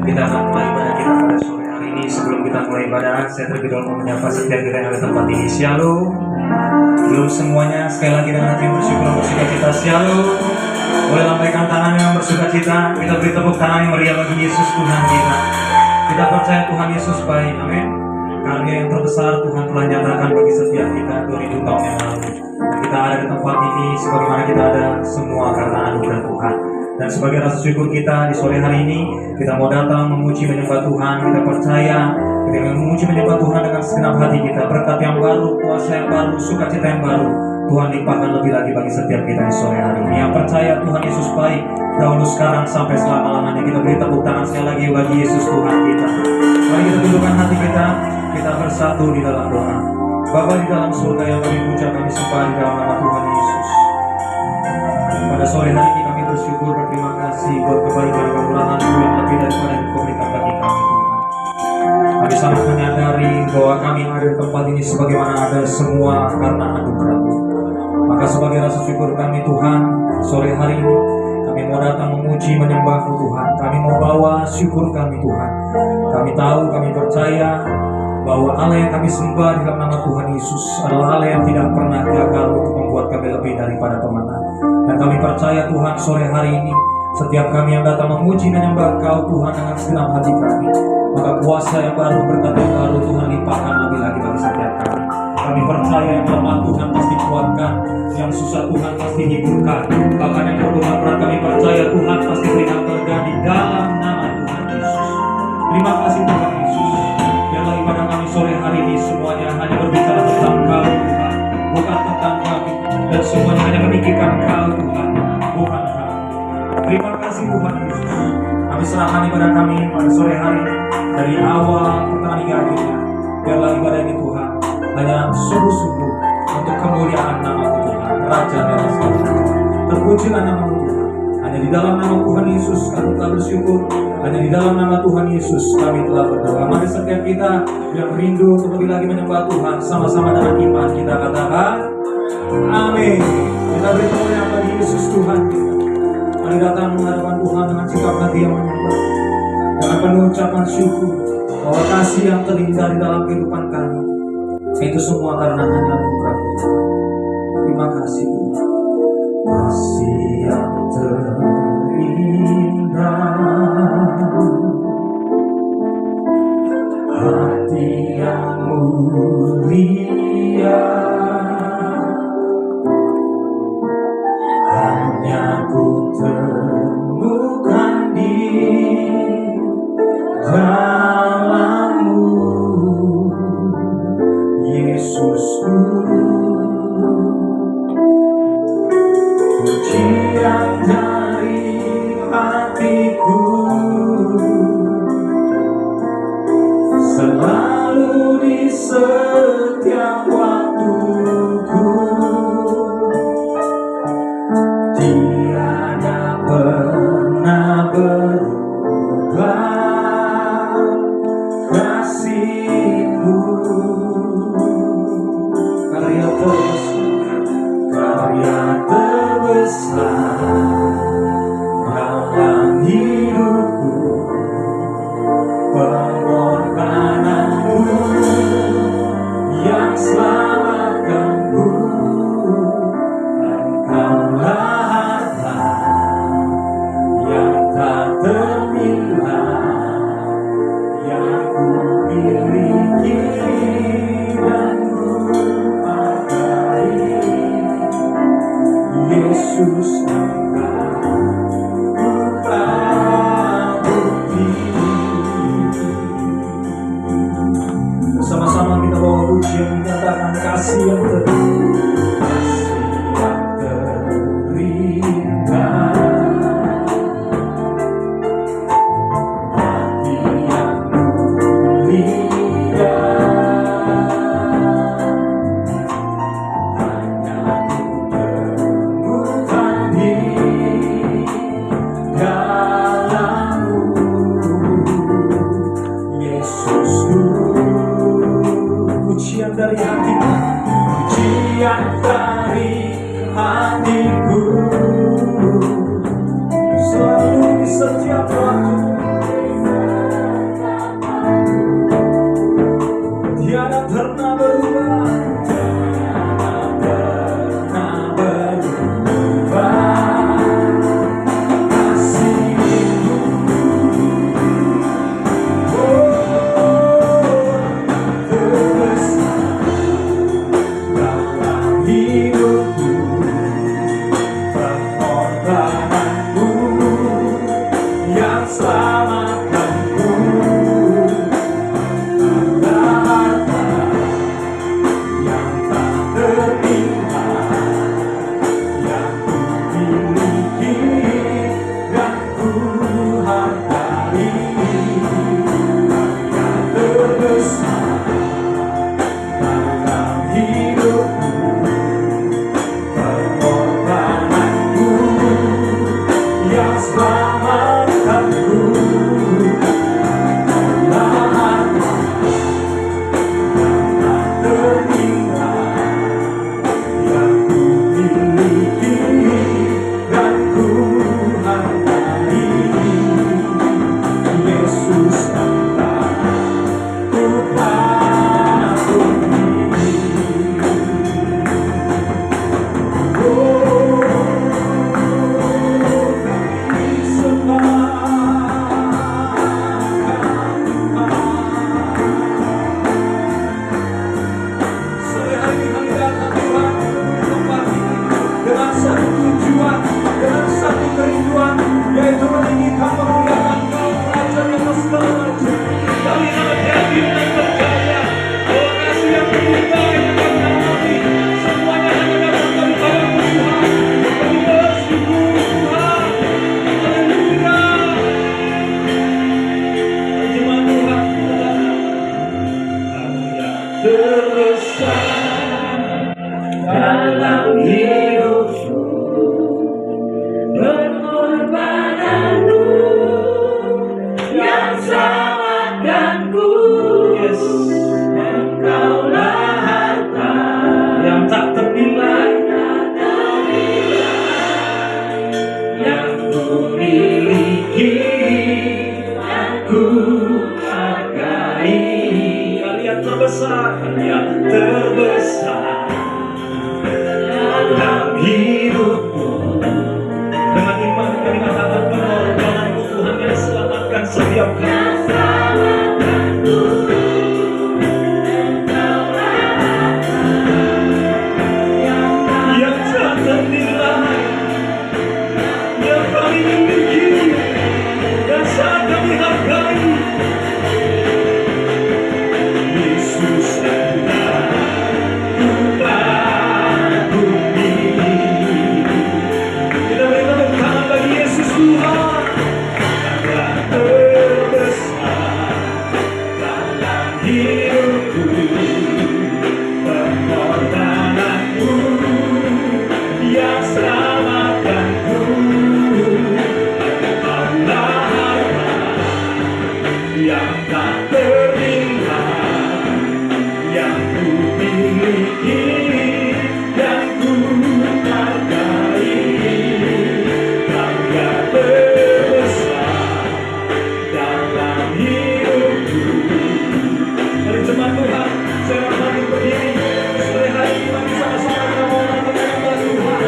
Kita akan mulai ibadah kita pada sore hari ini. Sebelum kita mulai ibadah, saya terlebih dahulu menyapa setiap kita yang ada di tempat ini. Shalom. Belum semuanya, sekali lagi dengan hati yang bersyukur bersuka cita. Shalom. Boleh lambaikan tangan yang bersuka cita. Kita beri tepuk tangan yang meriah bagi Yesus Tuhan kita. Kita percaya Tuhan Yesus baik. Amin. Karya yang terbesar Tuhan telah nyatakan bagi setiap kita 2000 tahun yang lalu. Kita ada di tempat ini sebagaimana kita ada semua karena anugerah Tuhan. Dan sebagai rasa syukur kita di sore hari ini, kita mau datang memuji menyembah Tuhan. Kita percaya kita memuji menyembah Tuhan dengan segenap hati kita. Berkat yang baru, kuasa yang baru, sukacita yang baru, Tuhan limpahkan lebih lagi bagi setiap kita di sore hari ini. Yang percaya Tuhan Yesus baik, dahulu sekarang sampai selama-lamanya. Kita beri tepuk tangan sekali lagi bagi Yesus Tuhan kita. Mari kita tundukkan hati kita bersatu di dalam doa. Bapa di dalam surga yang kami puja, kami sembah di dalam nama Tuhan Yesus. Pada sore hari ini kami bersyukur, berterima kasih buat kebaikan dan kemurahan-Mu yang lebih daripada yang Kau berikan bagi kami, Tuhan. Kami sangat menyadari bahwa kami ada di tempat ini sebagaimana ada semua karena anugerah-Mu. Maka sebagai rasa syukur kami Tuhan, sore hari ini kami mau datang memuji menyembah-Mu Tuhan. Kami mau bawa syukur kami Tuhan. Kami tahu, kami percaya bahwa Allah yang kami sembah di dalam nama Tuhan Yesus adalah Allah yang tidak pernah gagal untuk membuat kami lebih daripada pemenang. Dan kami percaya Tuhan, sore hari ini setiap kami yang datang memuji menyembah Kau Tuhan dengan segenap hati kami, maka kuasa yang baru, berkat yang baru Tuhan limpahkan lebih lagi bagi setiap kami. Kami percaya yang lemah Tuhan pasti kuatkan, yang susah Tuhan pasti hiburkan, bahkan yang berdoa berat kami percaya Tuhan pasti berikan terjadi dalam nama Tuhan Yesus. Terima kasih Tuhan Yesus. Biarlah ibadah kami sore hari ini semuanya hanya berbicara tentang Kau Tuhan, bukan tentang kami, dan semuanya hanya memikirkan Kau Tuhan, bukan kami. Terima kasih Tuhan Yesus. Kami serahkan ibadah kami pada sore hari ini dari awal pertengahan hingga akhirnya. Biarlah ibadah ini Tuhan hanya sungguh-sungguh untuk kemuliaan nama-Mu Tuhan, Raja dan Rasul. Terpujilah nama-Mu Tuhan. Hanya di dalam nama Tuhan Yesus kami telah bersyukur. Hanya di dalam nama Tuhan Yesus kami telah berdoa. Mari setiap kita yang rindu untuk lebih lagi menyembah Tuhan, sama-sama dengan iman kita katakan amin. Kita beri kemuliaan bagi Yesus Tuhan kita. Mari datang menghadapkan Tuhan dengan sikap hati yang menyembah, dengan penuh ucapan syukur bahwa kasih yang terindah di dalam kehidupan kami itu semua karena hanya anugerah Tuhan. Terima kasih Tuhan. Kasih yang terindah, hati yang mulia, hanya ku temukan di dalam-Mu, Yesusku. Pujian dari hatiku selalu di setiap waktuku, tiada pernah berubah kasih-Mu. Karya terbesar dalam hidupku, pengorbanan-Mu yang selamatkan-Ku. Engkaulah harta yang tak terpilah, yang ku miliki dan ku hargai. Yesus Engkau telah bukti. Bersama-sama kita bawa pujian, kita katakan kasih yang terindah, hati yang mulia, hanya ku temukan dalam hidupku, pengorbananmu yang selamatkanku. Yes, Engkaulah harta yang tak ternilai, yang ku miliki, aku hargai. Yang terbesar dalam hidupku. Dengan iman kami mengatakan pengorbananmu Tuhan yang selamatkan setiap kami. Yang tak ternilai, yang kami miliki dan sangat kami hargai. Yesus yang tak ternilai, yang ku miliki, yang ku hargai. Bangga terbesar dalam hidupku. Mari jemaat Tuhan, saya mau berdiri. Sore hari ini mari sama-sama kita mau menyembah Tuhan.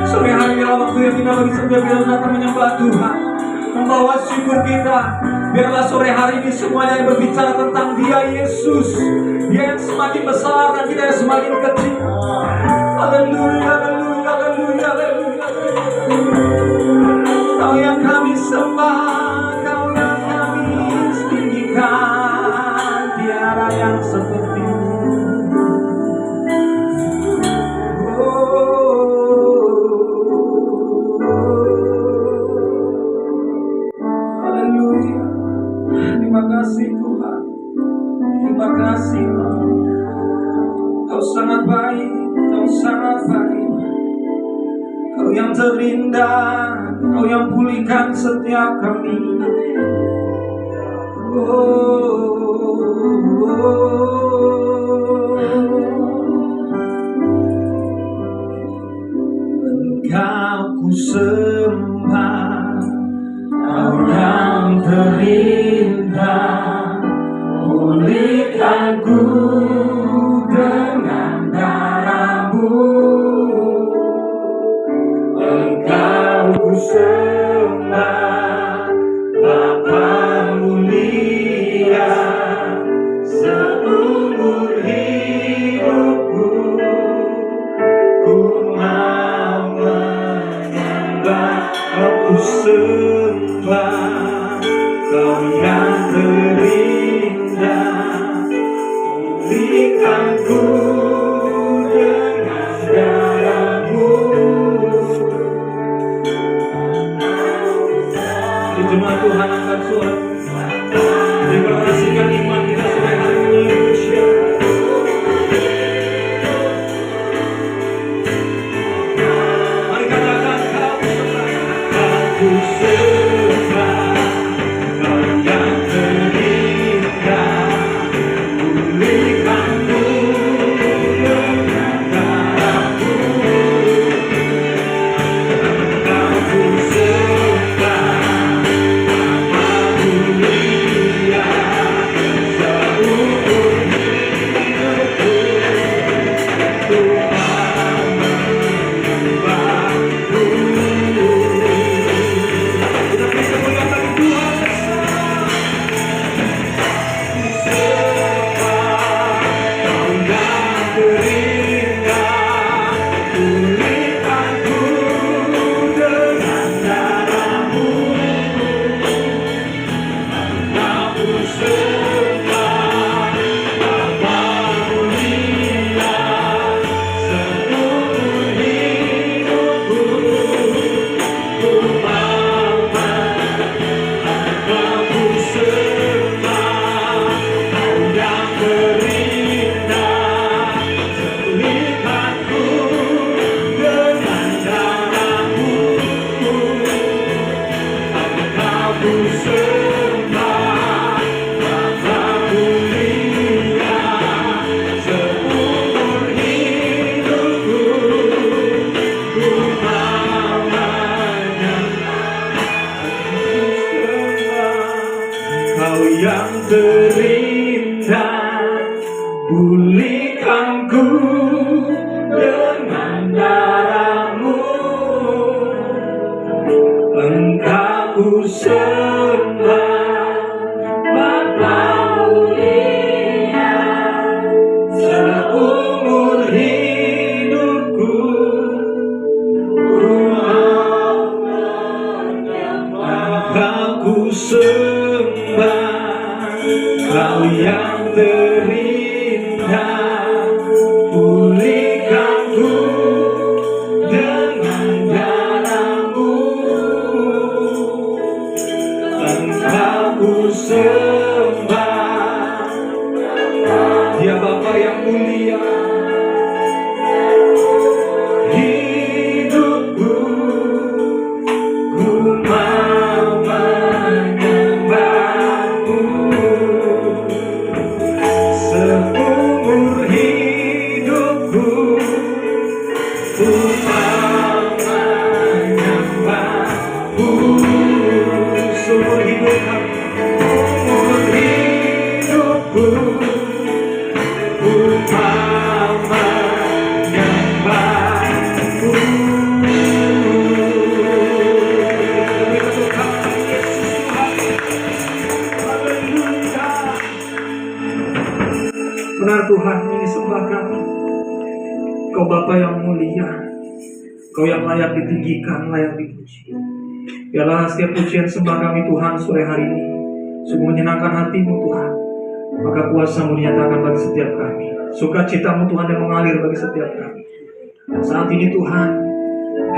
Sore hari waktu yang kita bagi setia kita datang menyembah Tuhan, membawa syukur kita. Biarlah sore hari ini semuanya yang berbicara tentang Dia Yesus, Dia yang semakin besar dan kita yang semakin kecil. Haleluya, haleluya, haleluya, haleluya. Kau yang kami sembah, Kau yang kami tinggikan, tiada yang seperti-Mu. Terima kasih Tuhan. Terima kasih Tuhan. Kau sangat baik, Kau sangat baik. Kau yang terindah, Kau yang pulihkan setiap kami. Engkau ku sembah, Kau yang terindah, pulihkanku dengan darah-Mu. Engkau ku sembah, Bapa mulia, seumur hidupku ku mau menyembah. Kau ku sembah, Kau yang terindah, pulihkanku dengan darah-Mu. Jemaat Tuhan, angkat suara. Deklarasikan iman kita sore hari ini, Indonesia. Mari katakan, Kau sembah, Kau yang terindah, pulihkanku dengan darah-Mu. Kau ku sembah, Kau yang terindah, pulihkanku dengan darah-Mu. Engkau ku sembah, Bapa mulia, seumur hidupku ku mau menyembah. Engkau ku sembah, Kau yang terindah, pulihkanku dengan darah-Mu. Engkau ku sembah, Dia Bapa yang mulia. Hidupku ku mau menyembah-Mu. Seumur hidupku ku mau menyembah-Mu. Seumur hidup kami, seumur hidupku ku mau menyembah-Mu. Benar Tuhan, ini sembah kami. Kau Bapa yang mulia, Kau yang layak ditinggikan, layak dipuji. Biarlah setiap pujian sembah kami Tuhan sore hari ini sungguh menyenangkan hati-Mu Tuhan. Maka kuasa-Mu dinyatakan bagi setiap kami, sukacita-Mu Tuhan yang mengalir bagi setiap kami. Dan saat ini Tuhan,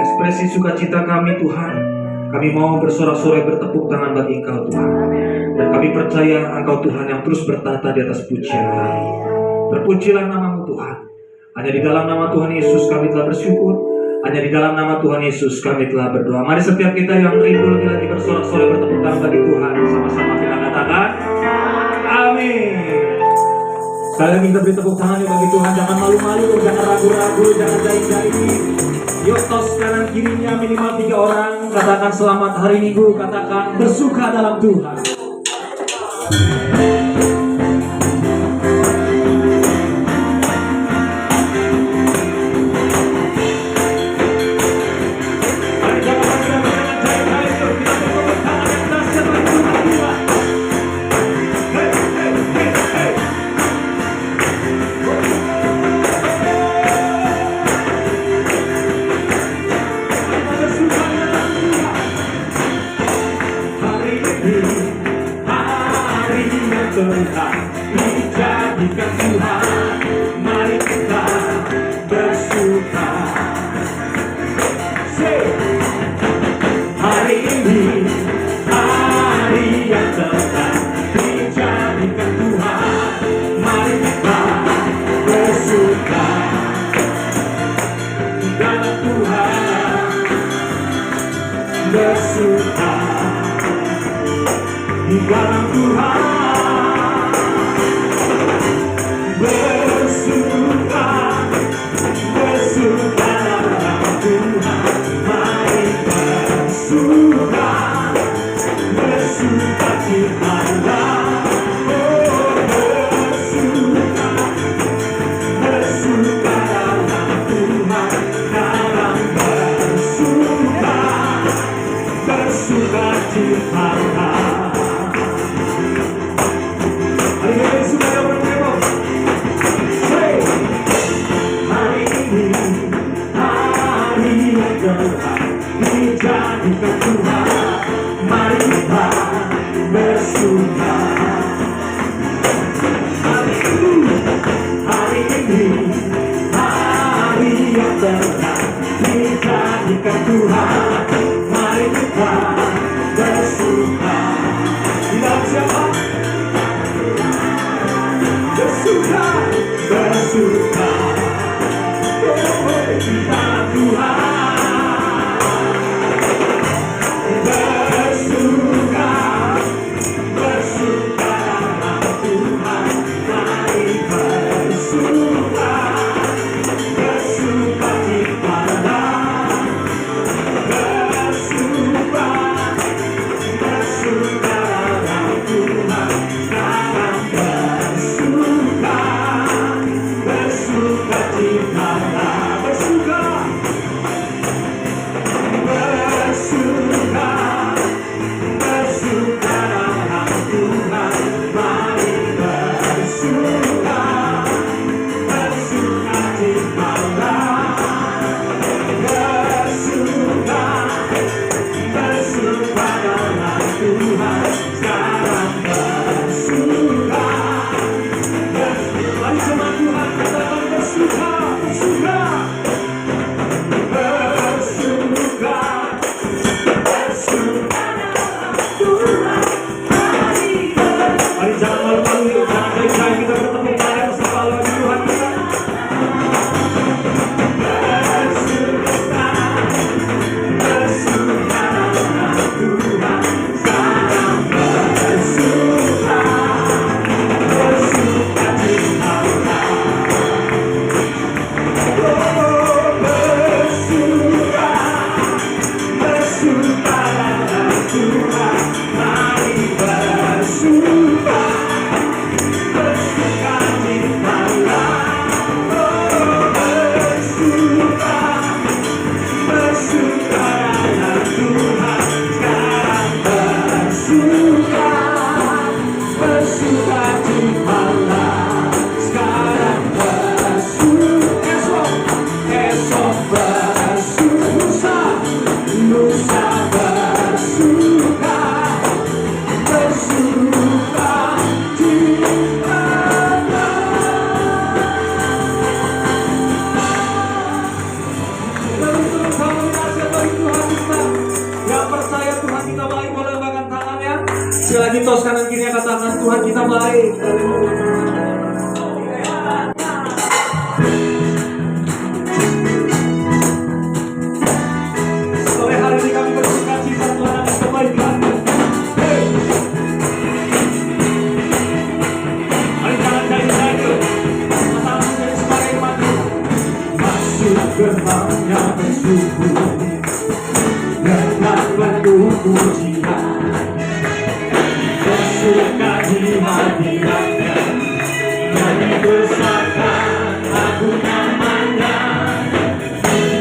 ekspresi sukacita kami Tuhan, kami mau bersorak-sorai bertepuk tangan bagi Engkau Tuhan. Dan kami percaya Engkau Tuhan yang terus bertata di atas pujian kami. Terpujilah nama-Mu Tuhan. Hanya di dalam nama Tuhan Yesus kami telah bersyukur. Hanya di dalam nama Tuhan Yesus kami telah berdoa. Mari setiap kita yang rindu lebih lagi bersorak-sorai bertepuk tangan bagi Tuhan. Sama-sama kita katakan amin. Sekali lagi kita beri tepuk tangan bagi Tuhan. Jangan malu-malu, jangan ragu-ragu, jangan jahit-jahit. Yuk tos kanan kirinya minimal 3 orang. Katakan selamat hari Minggu. Katakan bersuka dalam Tuhan. Dijadikan Tuhan, mari kita bersuka. Hari ini hari yang telah dijadikan Tuhan, mari kita bersuka dalam Tuhan, bersuka di dalam Tuhan. Bersuka kedatangan Tuhan kita baik. Sore hari ini kami bersuka cita Tuhan akan kebaikan-Nya. Mari jangan jahit-jahit, matamu jadi sebagai madu. Masuk gerbangnya bersyukur dengan penuh pujian, bersuka di hadirat-Nya, nyanyi besarkan lagu namanya.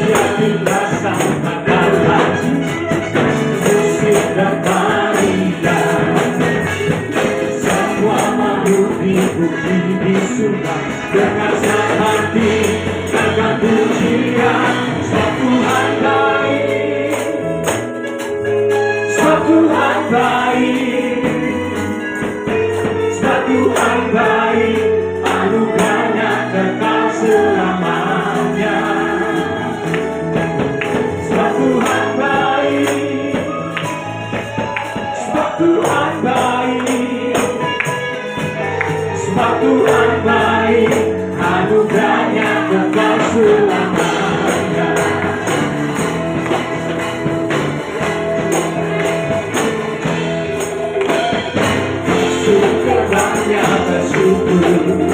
Dia kita sangkakan hati, musik dan tarian, semua makhluk dipuji di surga dengan senang hati akan pujian. Sebab Tuhan baik, sebab Tuhan baik, sebab Tuhan baik, anugerahnya kekal selamanya. Sebab Tuhan baik, sebab Tuhan baik, sebab Tuhan baik, anugerahnya kekal selamanya. Syukurnya bersyukur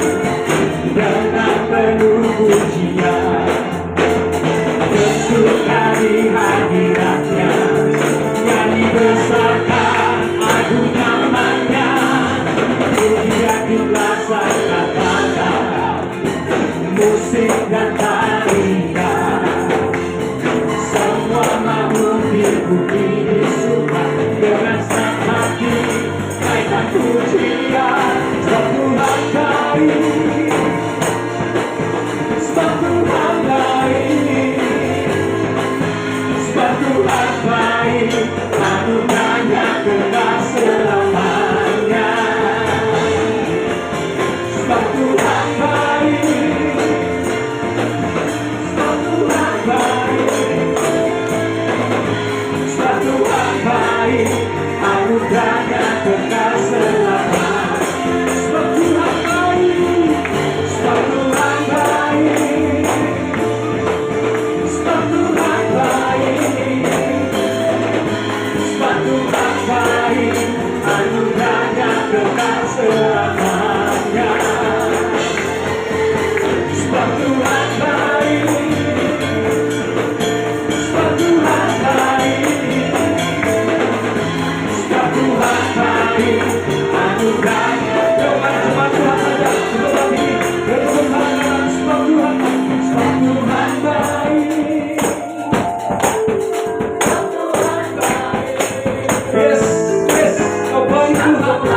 dengan penuh pujian, bersuka di hadirat-Nya, nyanyi besarkan agung namanya. Pujian kita sangkakan, musik dan tarian, semua makhluk dipuji di surga dengan senang hati naikkan pujian. Sebab Tuhan baik, sebab Tuhan baik, sebab Tuhan baik, anugerahnya kekal selamanya. Sebab Tuhan baik, sebab Tuhan baik, sebab Tuhan baik, anugerahnya kekal selamanya. Sebab Tuhan baik, sebab Tuhan baik, sebab Tuhan baik, sebab Tuhan baik, anugerahnya kekal selamanya. Sebab Tuhan baik, sebab Tuhan baik, sebab Tuhan baik, anugerahnya. Coba Tuhan saja sebelum ini berkebenaran. Sebab Tuhan baik, sebab Tuhan baik, sebab Tuhan baik. Yes, yes, kau baik Tuhan.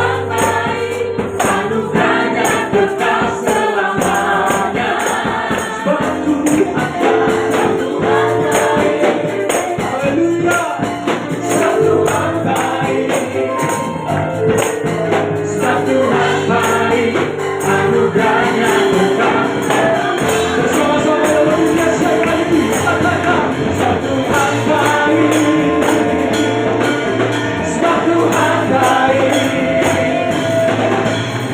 Anugerahnya kekal selamanya. Sebab Tuhan baik, haleluya. Sebab Tuhan baik, sebab Tuhan baik, anugerahnya kekal. Bersama-sama dalam dunia sekali lagi katakan, sebab Tuhan baik, sebab Tuhan baik,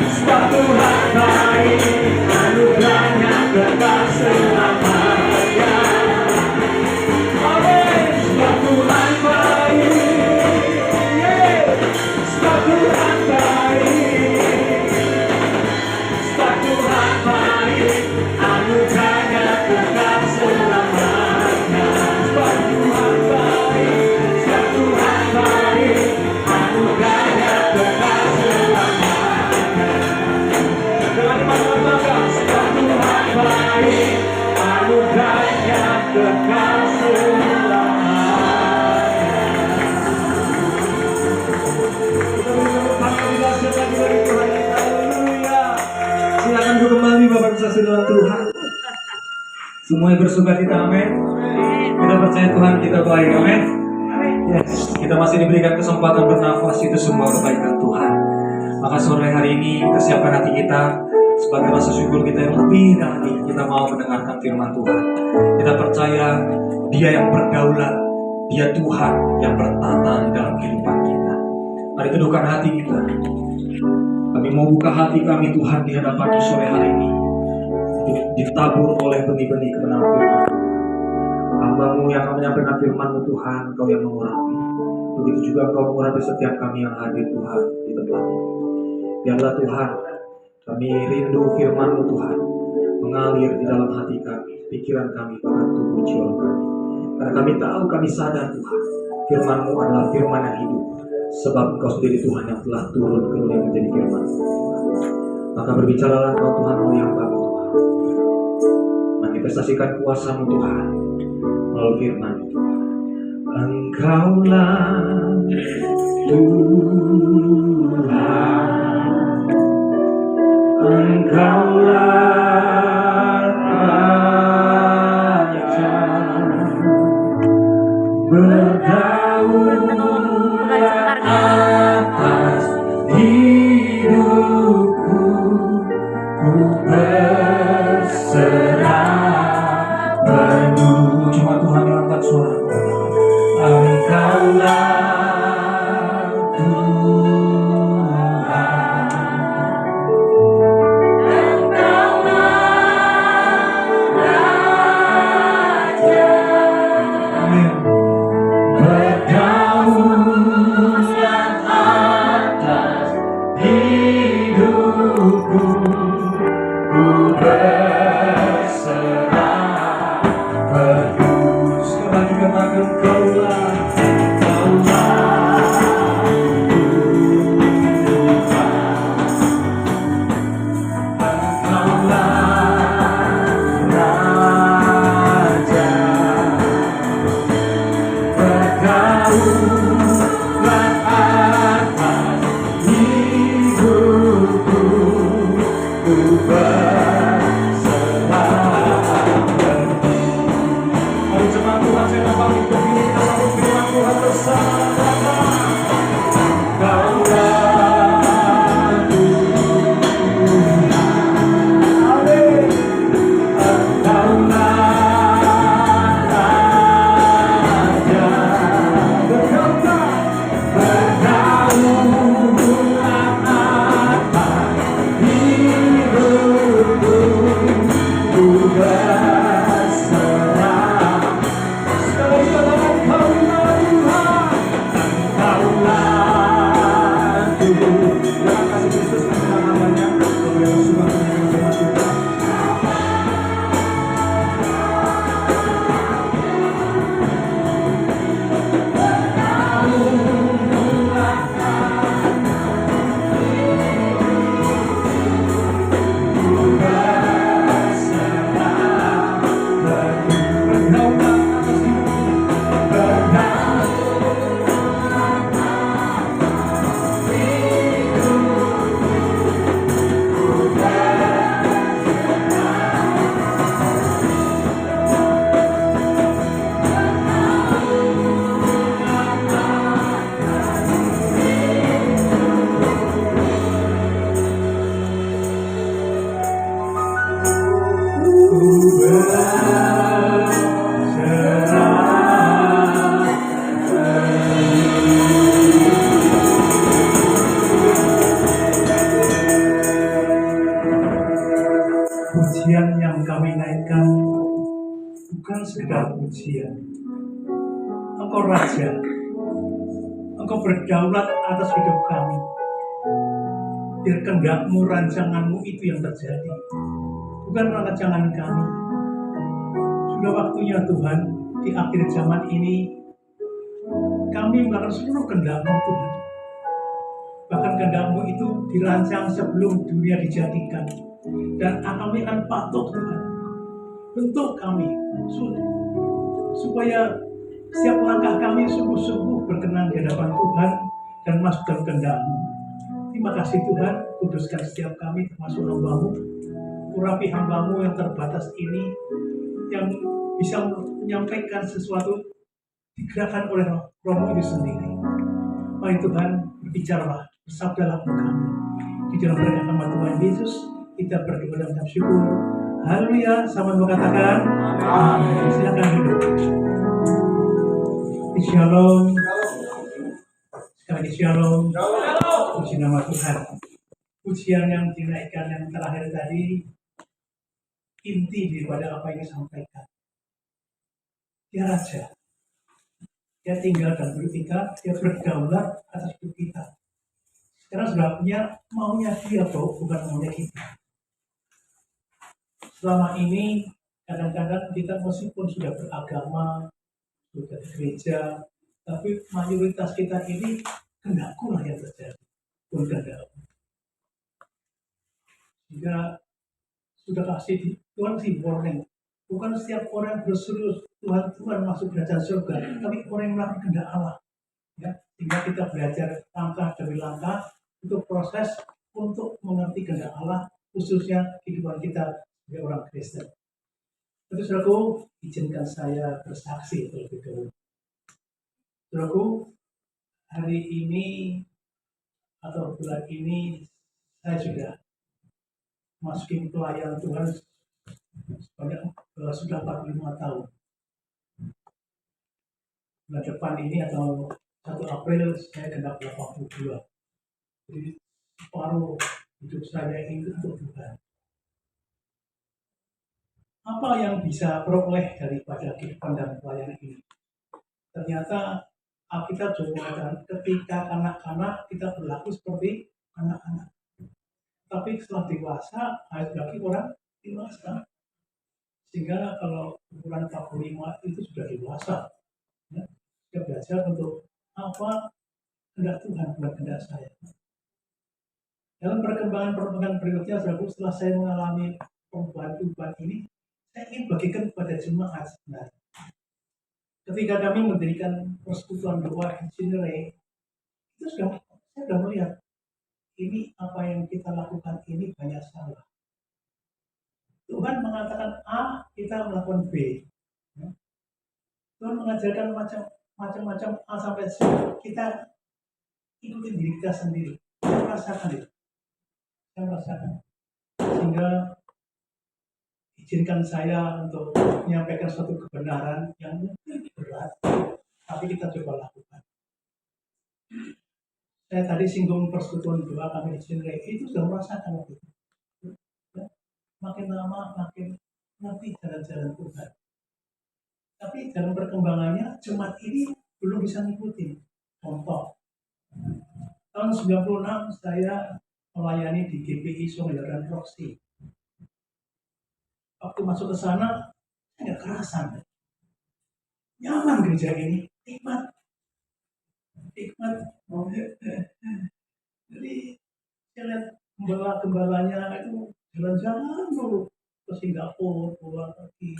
sebab Tuhan baik, anugerahnya kekal selamanya. Amin. Sebab Tuhan baik, yeah. Sebab Tuhan baik, sebab Tuhan baik, anugerahnya kekal selamanya. Sebab Tuhan baik, sebab Tuhan baik, anugerahnya kekal selamanya. Dengan iman bangga, sebab Tuhan baik, anugerahnya kekal selamanya. Kita beri tepuk tangan kita siapkan bagi Tuhan. Haleluya. Silakan duduk kembali Bapak Ibu saudara dalam Tuhan. Semuanya bersuka cita, amin. Kita percaya Tuhan kita baik, amin. Yes, kita masih diberikan kesempatan bernafas, itu semua kebaikan Tuhan. Maka sore hari ini kita siapkan hati kita sebagai rasa syukur kita yang lebih lagi. Kita mau mendengarkan firman Tuhan. Kita percaya Dia yang berdaulat, Dia Tuhan yang bertata di dalam kehidupan kita. Mari teduhkan hati kita. mau buka hati kami Tuhan di hadapan-Mu sore hari ini, untuk ditabur oleh benih-benih kebenaran firman. Hamba-Mu yang akan menyampaikan firman-Mu Tuhan, Engkau yang mengurapi. Begitu juga Engkau mengurapi setiap kami yang hadir Tuhan di tempat ini. Biarlah Tuhan, kami rindu firman-Mu Tuhan, mengalir di dalam hati kami, pikiran kami, bahkan tubuh jiwa kami. Karena kami tahu, kami sadar Tuhan, firman-Mu adalah firman yang hidup. Sebab Engkau sendiri Tuhan yang telah turun ke dunia menjadi firman. Maka berbicaralah Engkau Tuhan melalui hamba-Mu Tuhan. Manifestasikan kuasa-Mu Tuhan melalui firman-Mu Tuhan. Engkaulah Tuhan, Engkaulah Raja, berdaulat atas hidupku, ku berserah penuh. Cuma Tuhan yang angkat suara. Engkaulah pujian yang kami naikkan bukan sekedar pujian. Engkau Raja, Engkau berdaulat atas hidup kami. Biar kehendak-Mu, rancangan-Mu itu yang terjadi, bukan rancangan kami. Sudah waktunya Tuhan, di akhir zaman ini kami melakukan seluruh kehendak-Mu Tuhan. Bahkan kehendak-Mu itu dirancang sebelum dunia dijadikan. Dan kami akan patuh Tuhan untuk kami supaya setiap langkah kami sungguh-sungguh berkenan di hadapan Tuhan dan masuk dalam kehendak-Mu. Terima kasih Tuhan, kuduskan setiap kami termasuk hamba-Mu, urapi hamba-Mu yang terbatas ini, yang bisa menyampaikan sesuatu digerakkan oleh Roh-Mu itu sendiri. Mari Tuhan, berbicaralah, bersabdalah kami. Di dalam berkat nama Tuhan Yesus, kita berdoa dan mengucap syukur. Haleluya, sama mengatakan amin. Silakan duduk. Shalom. Sekali lagi shalom. Puji nama Tuhan. Pujian yang dinaikkan yang terakhir tadi inti daripada apa yang disampaikan. Dia raja, dia tinggal dalam hidup kita, dia berdaulat atas hidup kita. Sekarang sudah punya maunya dia, bro, bukan maunya kita. Selama ini kadang-kadang kita meskipun sudah beragama, sudah di gereja, tapi mayoritas kita ini kehendakku lah yang terjadi, bukan kehendakku. Sehingga sudah kasih Tuhan sih warning. Bukan setiap orang berseru Tuhan masuk kerajaan surga, tapi orang yang melakukan kehendak Allah. Ya, sehingga kita belajar langkah demi langkah untuk proses untuk mengerti kehendak Allah, khususnya kehidupan kita sebagai orang Kristen. Tapi saudaraku, izinkan saya bersaksi terlebih dahulu. Saudaraku, hari ini atau bulan ini saya sudah masukin pelayanan Tuhan sebanyak sudah 45 tahun. Bulan depan ini atau 1 April saya genap 82. Jadi separuh hidup saya ini untuk Tuhan. Apa yang bisa peroleh daripada kehidupan dan pelayanan ini? Ternyata Alkitab juga mengatakan ketika kanak-kanak kita berlaku seperti anak-anak. Tapi setelah dewasa, harus lagi orang dewasa. Sehingga kalau ukuran 45 itu sudah dewasa. Ya, sudah belajar untuk apa kehendak Tuhan, bukan kehendak saya. Dalam perkembangan berikutnya, setelah saya mengalami perubahan ini, saya ingin bagikan kepada jemaat sebenarnya. Ketika kami mendirikan persekutuan doa di Cinere, itu saya sudah melihat ini apa yang kita lakukan ini banyak salah. Tuhan mengatakan A, kita melakukan B. Tuhan mengajarkan macam-macam A sampai Z. Kita ikutin diri kita sendiri. Saya merasakan itu. Sehingga izinkan saya untuk menyampaikan suatu kebenaran yang mungkin berat, tapi kita coba lakukan. Saya tadi singgung persekutuan doa kami di sini, itu sudah merasakan waktu itu. Makin lama makin ngerti jalan-jalan Tuhan. Tapi dalam perkembangannya jemaat ini belum bisa ngikutin. Contoh, tahun 96 saya melayani di GPI Songelan Roxy. Waktu masuk ke sana, saya nggak kerasan. Nyaman gereja ini, nikmat. Jadi saya lihat gembala-gembalanya itu jalan-jalan dulu ke Singapura, pulang pergi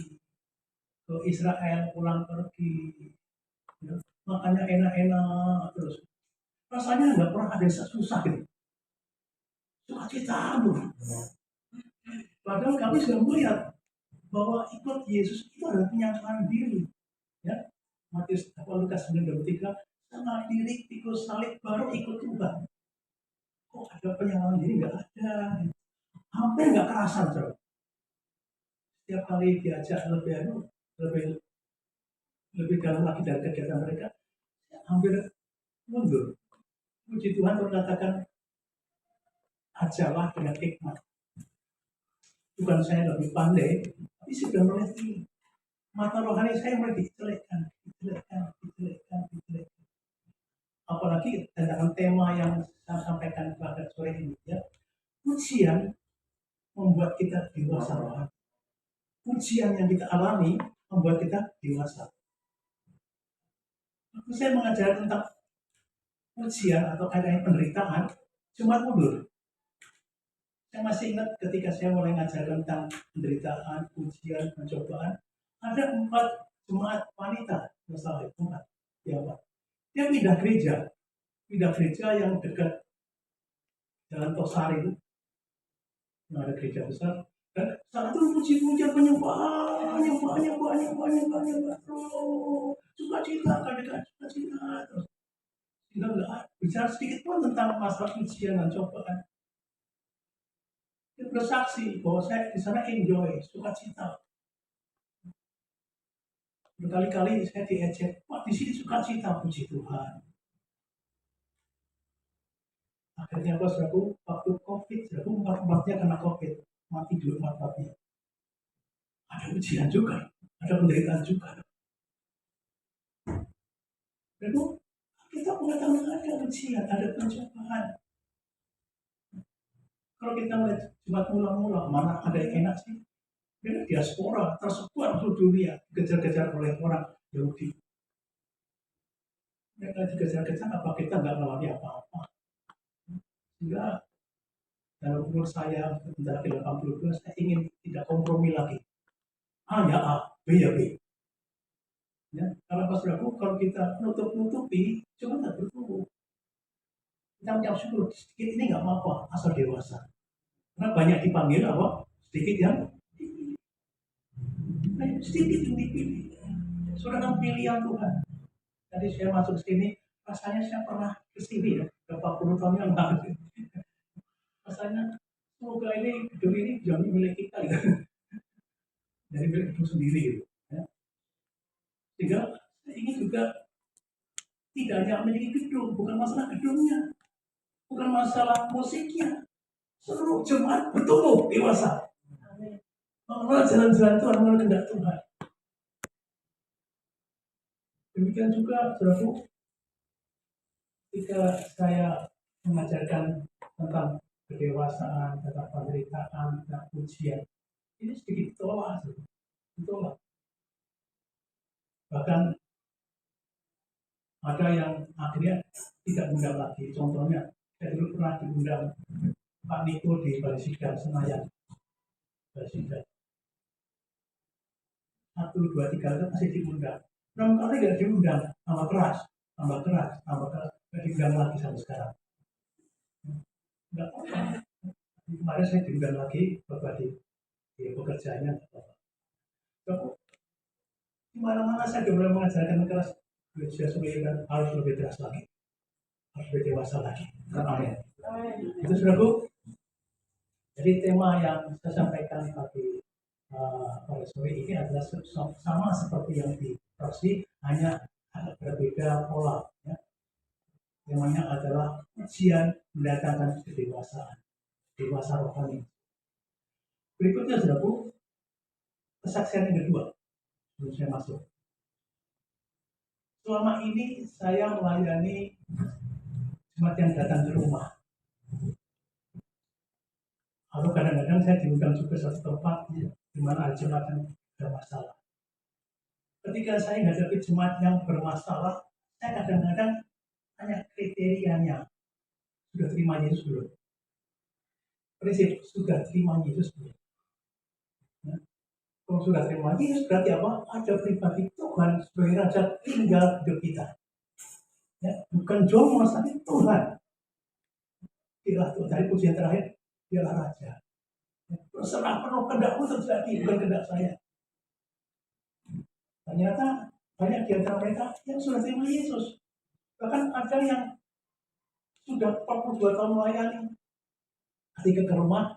ke Israel, pulang pergi, ya, makannya enak-enak terus. Rasanya nggak pernah ada yang susah gitu. Sukacita dulu. Padahal kami sudah melihat bahwa ikut Yesus itu adalah penyataan diri. Ya, Matius Lukas 9:23, sama diri ikut salib baru ikut Tuhan. Kok ada penyataan diri? Nggak ada. Hampir nggak kerasan, bro. Setiap kali diajak lebih dalam lagi dari kegiatan mereka, hampir mundur. Puji Tuhan berkatakan, ajalah dengan hikmat. Bukan saya lebih pandai, tapi sudah melihat ini. Mata rohani saya mulai dijelekkan. Apalagi tentang tema yang saya sampaikan pada sore ini, ya. Pujian membuat kita dewasa rohani. Pujian yang kita alami membuat kita dewasa. Waktu saya mengajar tentang pujian atau adanya penderitaan, cuma mundur. Saya masih ingat ketika saya mulai mengajar tentang penderitaan, pujian, pencobaan, ada 4 jemaat wanita, masalah itu 4. Dia pindah gereja yang dekat Jalan Tosari itu, yang ada gereja besar. Dan saat itu puji-pujian penyembahan, sukacita, kadang sukacita terus. Kita nggak bicara sedikit pun tentang masalah pujian dan cobaan. Dia bersaksi bahwa saya di sana enjoy, sukacita. Berkali-kali saya diejek, wah di sini sukacita, puji Tuhan. Akhirnya apa, saudaraku, waktu COVID empat-empatnya kena COVID, mati dulu empat-empatnya. Ada ujian juga, ada penderitaan juga. Lalu kita mengatakan ada ujian, ada pencobaan. Kalau kita melihat Jumat mula-mula, mana ada yang enak sih? Dia diaspora, tersebar seluruh dunia, dikejar-kejar oleh orang Yahudi. Mereka dikejar-kejar, apa kita nggak mengalami apa-apa? Sehingga dalam umur saya sebentar ke 82, saya ingin tidak kompromi lagi. A ya A, B ya B. Ya, kalau pas ragu, kalau kita nutup-nutupi, cuma tak bertumbuh. Kita mengucap syukur, sedikit ini nggak apa-apa, asal dewasa. Karena banyak dipanggil apa? Sedikit yang dipilih. Sedikit yang dipilih. Saudara pilihan Tuhan. Tadi saya masuk ke sini, rasanya saya pernah ke sini ya, berapa puluh tahun yang lalu. Rasanya, semoga ini gedung ini jangan milik kita gitu. Dari milik gedung sendiri gitu. Ya. Sehingga saya ingin juga tidak hanya memiliki gedung, bukan masalah gedungnya, bukan masalah musiknya. Seluruh jemaat bertumbuh dewasa. Mengenal jalan-jalan Tuhan, mengenal kehendak Tuhan. Demikian juga, saudaraku, ketika saya mengajarkan tentang kedewasaan, tentang penderitaan, tentang ujian, ini sedikit ditolak, ditolak. Bahkan ada yang akhirnya tidak diundang lagi. Contohnya, saya dulu pernah diundang Pak Niko di Balai Sidang Senayan. Balai Sidang. 1, 2, 3 kali masih diundang. 6 kali nggak diundang, tambah keras. Nggak diundang lagi sampai sekarang. Nggak apa-apa. Kemarin saya diundang lagi, Bapak di pekerjaannya. Bapak, di mana-mana saya mulai mengajarkan keras. Saya sebenarnya harus lebih keras lagi. Harus lebih dewasa lagi. Amin. Itu saudaraku. Jadi tema yang saya sampaikan pada sore ini adalah sama seperti yang di praksi, hanya agak berbeda pola. Ya. Temanya adalah ujian mendatangkan kedewasaan, dewasa rohani. Berikutnya saudaraku, kesaksian yang kedua sebelum saya masuk. Selama ini saya melayani jemaat yang datang ke rumah. Lalu kadang-kadang saya diundang juga satu tempat di mana ada jemaat yang bermasalah. Ketika saya menghadapi jemaat yang bermasalah, saya kadang-kadang tanya kriterianya. Sudah terima Yesus belum? Prinsip, sudah terima Yesus belum? Ya. Kalau sudah terima Yesus, berarti apa? Ada pribadi Tuhan sebagai Raja tinggal hidup kita. Ya. Bukan jomo, tapi Tuhan. Dialah Tuhan. Dari pujian terakhir, dialah Raja. Berserah penuh kehendakmu terjadi, bukan kehendak saya. Ternyata banyak di antara mereka yang sudah terima Yesus. Bahkan ada yang sudah 42 tahun melayani. Ketika ke rumah,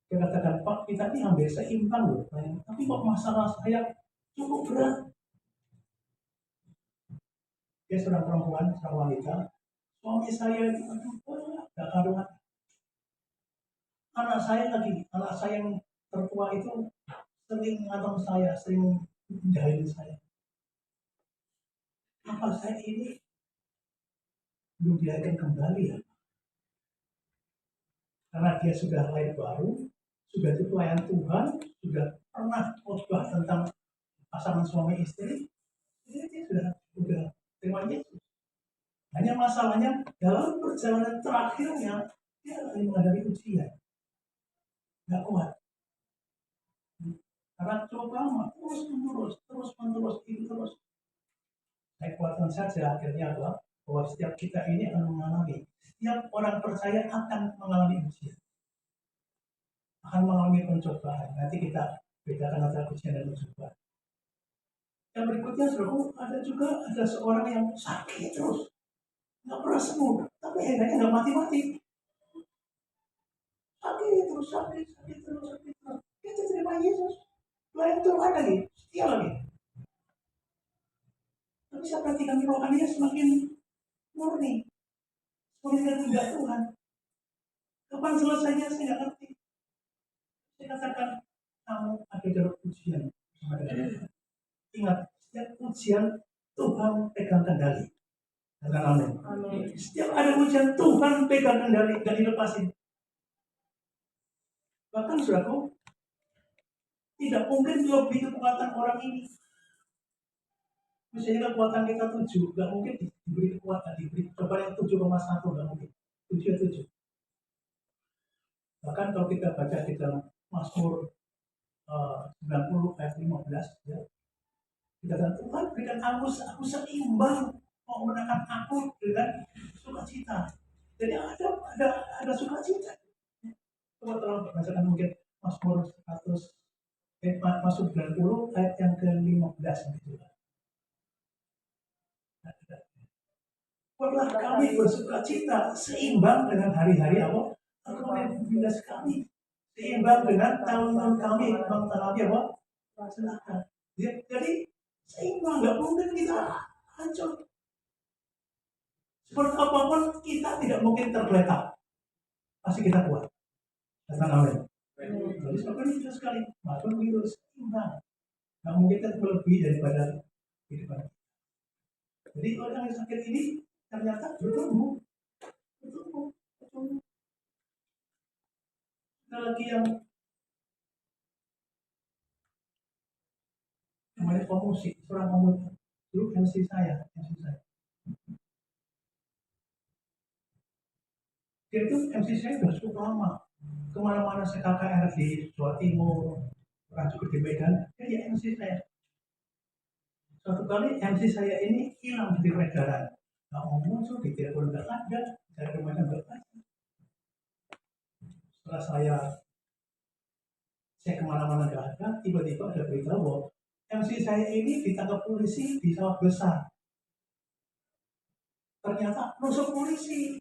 dia katakan, Pak, kita ini hampir seimbang loh. Tapi kok masalah saya cukup berat. Dia seorang perempuan, seorang wanita. Suami saya itu, gak karuan. Anak saya yang tertua itu sering ngadong saya, sering menjahilin saya. Apa saya ini belum dilahirkan kembali ya? Karena dia sudah lahir baru, sudah itu pelayan Tuhan, sudah pernah khotbah tentang pasangan suami istri, jadi dia sudah terima Yesus. Hanya masalahnya dalam perjalanan terakhirnya dia lagi menghadapi ujian, nggak kuat. Karena cukup lama, terus menerus. Saya kuatkan saja akhirnya adalah bahwa setiap kita ini akan mengalami, setiap orang percaya akan mengalami ujian, akan mengalami pencobaan. Nanti kita bedakan antara ujian dan pencobaan. Yang berikutnya, saudara, ada seorang yang sakit terus, nggak pernah sembuh, tapi akhirnya nggak mati-mati. Sakit terus. Kita terima Yesus, lain Tuhan lagi, setia lagi. Tapi saya perhatikan rohaninya semakin murni, semakin tidak Tuhan. Kapan selesainya saya nggak ngerti. Saya katakan, kamu ada dalam ujian bersama dengan Tuhan. Ingat, setiap ujian Tuhan pegang kendali. Katakan amin. Setiap ada ujian Tuhan pegang kendali dan dilepasin. Bahkan saudaraku, tidak mungkin lebih kekuatan orang ini. Misalnya kekuatan kita 7, nggak mungkin diberi kekuatan, diberi coba yang 7,1, nggak mungkin. 7. Bahkan kalau kita baca di dalam Mazmur 90 ayat 15, ya, kita katakan Tuhan berikan aku seimbang, mau menekan aku dengan sukacita. Jadi ada sukacita. Coba tolong bacakan mungkin Mazmur 100, Mazmur 90 ayat yang ke-15 gitu. Perlah kami bersukacita seimbang dengan hari-hari apa? Aktivitas kami. Seimbang dengan tahun-tahun kami, mengalami apa? Celaka. Jadi seimbang, nggak mungkin kita hancur. Seperti apapun kita tidak mungkin tergeletak. Pasti kita kuat. Katakan amin. Jadi seperti itu sekali. Maka begitu seimbang. Nggak mungkin kita melebihi daripada kehidupan. Jadi orang yang sakit ini ternyata bertumbuh. Ada lagi yang namanya pemusik, seorang pemusik. Dulu MC saya. Dia itu MC saya sudah cukup lama. Kemana-mana saya KKR di Jawa Timur, pernah juga di Medan, dia MC saya. Suatu kali MC saya ini hilang di peredaran. Nggak mau muncul, di telepon nggak ada, dari rumahnya nggak ada. Setelah saya kemana-mana nggak ada, tiba-tiba ada berita bahwa MC saya ini ditangkap polisi di Sawah Besar. Ternyata nusuk polisi.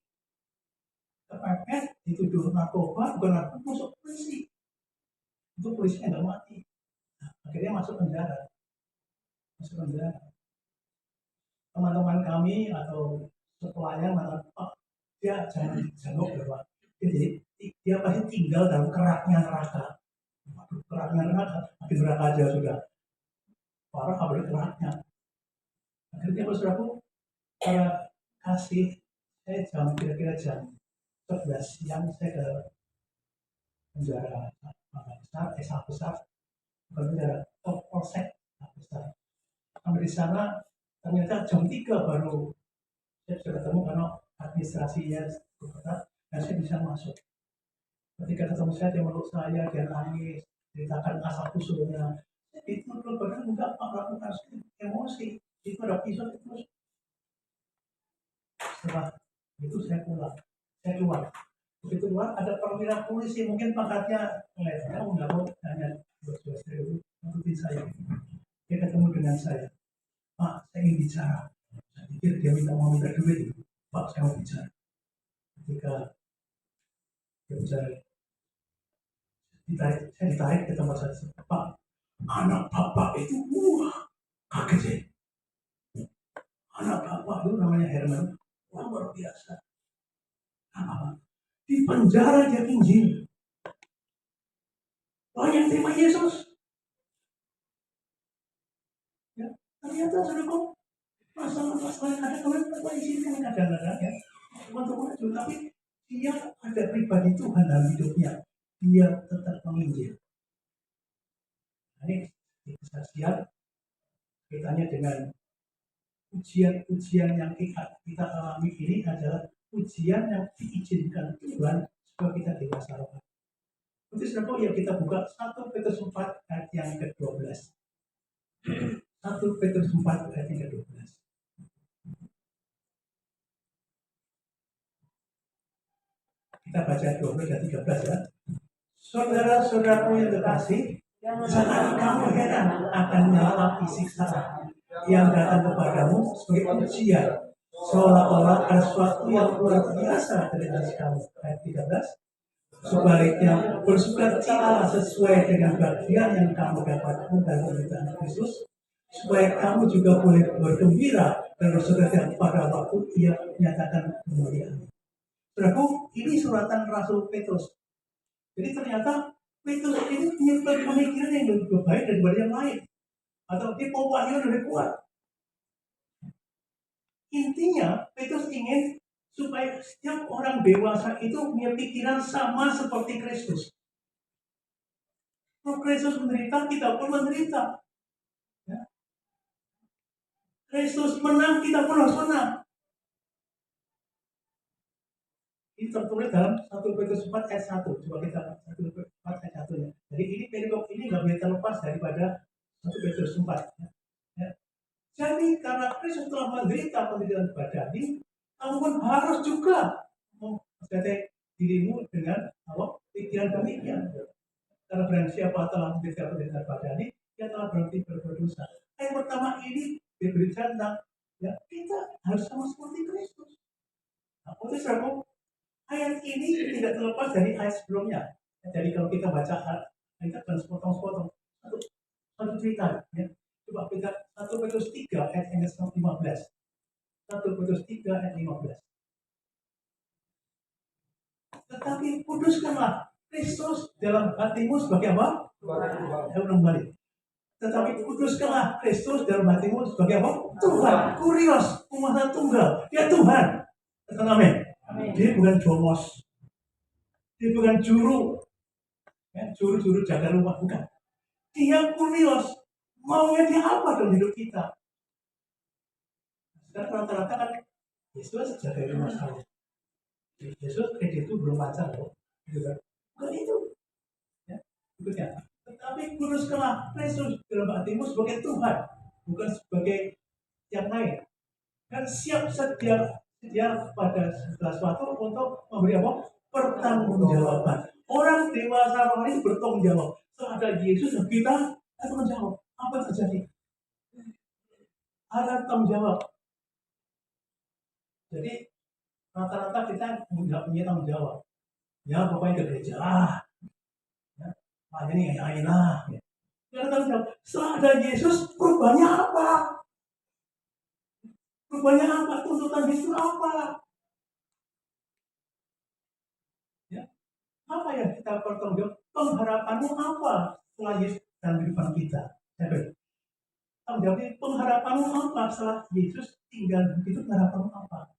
Kepepet, dituduh narkoba, bukan narkoba, nusuk polisi. Itu polisinya nggak mati. Nah, akhirnya masuk penjara. Teman-teman kami atau sekolahnya mengatakan, dia jangan jenguk ya Pak. Jadi dia pasti tinggal dalam keraknya neraka. Keraknya neraka, makin neraka aja sudah. Parah apalagi keraknya. Akhirnya saudaraku, para kasih saya kira-kira jam 11 siang saya ke penjara besar, SH besar, bukan penjara, polsek besar. Sampai di sana ternyata jam 3 baru saya bisa ketemu karena administrasinya ketat dan saya bisa masuk. Ketika ketemu saya, dia meluk saya, dia nangis, ceritakan asal usulnya. Itu benar enggak Pak, lakukan emosi. Itu ada pisau terus. Setelah itu saya keluar. Begitu keluar ada perwira polisi, mungkin pangkatnya kamu nggak mau tanya bos saya itu nututin saya. Dia ketemu dengan saya. Pak, saya ingin bicara. Saya pikir dia mau minta duit. Pak, saya mau bicara. Ketika dia bicara, saya ditarik ke tempat saya. Pak, anak bapak itu kaget ya. Anak bapak itu namanya Herman, luar biasa. Apa? Di penjara dia Injil. Banyak terima Yesus. Ya, ternyata saudaraku, masalah ada kemarin izinkan kadang-kadang ya untuk maju, tapi dia ada pribadi Tuhan dalam hidupnya. Dia tetap menginjil. Ini kesaksian kaitannya dengan ujian yang kita alami ini adalah ujian yang diizinkan Tuhan supaya kita dewasa. Untuk sebab ya kita buka 1 Petrus 4 ayat yang ke-12. 1 Petrus 4 ayat yang ke-12. Kita baca 12 dan 13 ya. Saudara-saudaraku yang terkasih, jangan kamu heran akan nyala siksaan yang datang kepadamu sebagai ujian, seolah-olah ada sesuatu yang luar biasa dari atas kamu. Ayat 13. Sebaliknya, bersukacitalah sesuai dengan bagian yang kamu dapatkan dari pemberitaan Kristus, supaya kamu juga boleh bergembira dan bersukacita pada waktu Ia menyatakan kemuliaan. Saudaraku, ini suratan Rasul Petrus. Jadi ternyata Petrus ini punya pemikiran yang lebih baik daripada yang lain. Atau dia pompanya lebih kuat. Intinya, Petrus ingin supaya setiap orang dewasa itu punya pikiran sama seperti Kristus. Kalau Kristus menderita, kita pun menderita. Ya. Kristus menang, kita pun harus menang. Ini tertulis dalam 1 Petrus 4 ayat 1. Coba kita 1 Petrus 4 ayat 1 ya. Jadi ini perikop ini nggak bisa terlepas daripada 1 Petrus 4. Ya. Jadi karena Kristus telah menderita penderitaan badani, kamu pun harus juga menjaga dirimu dengan pikiran demikian. Karena barang siapa telah menderita penderitaan badani, dia telah berhenti berbuat dosa. Yang pertama ini berbicara tentang ya kita harus sama seperti Kristus. Nah, untuk saudaraku, ayat ini tidak terlepas dari ayat sebelumnya. Jadi kalau kita baca ayat dan sepotong-sepotong satu cerita, ya. Coba kita 1 Petrus 3 ayat 15. 1 Petrus 3 ayat 15. Tetapi kuduskanlah Kristus dalam hatimu sebagai apa? Saya ulang balik. Tetapi kuduskanlah Kristus dalam hatimu sebagai apa? Tuhan. Kurios, kuasa tunggal. Dia Tuhan. Katakan amin. Dia bukan jomos. Dia bukan juru. Ya, juru jaga rumah. Bukan. Dia kurios. Maunya dia apa dalam hidup kita? Sekarang rata-rata kan Yesus jaga rumah saya. Yesus kredit itu belum lancar loh. Bukan itu. Ya, berikutnya. Tetapi kuduskanlah Kristus dalam hatimu sebagai Tuhan. Bukan sebagai yang lain. Dan siap sedia pada segala sesuatu untuk memberi apa? Pertanggungjawaban. Orang dewasa rohani bertanggung jawab. Setelah ada Yesus, kita tanggung jawab. Apa yang terjadi? Ada tanggung jawab. Jadi rata-rata kita nggak punya tanggung jawab. Ya pokoknya ke gereja lah. Ya, makanya nih ngayain lah. Ya. Nggak ada tanggung jawab. Setelah ada Yesus, perubahannya apa? Perubahannya apa? Tuntutan Yesus apa? Ya. Apa yang kita bertanggung jawab? Pengharapanmu apa setelah Yesus dalam kehidupan kita? Tanggung jawabnya, pengharapanmu apa setelah Yesus tinggal begitu? Pengharapanmu apa?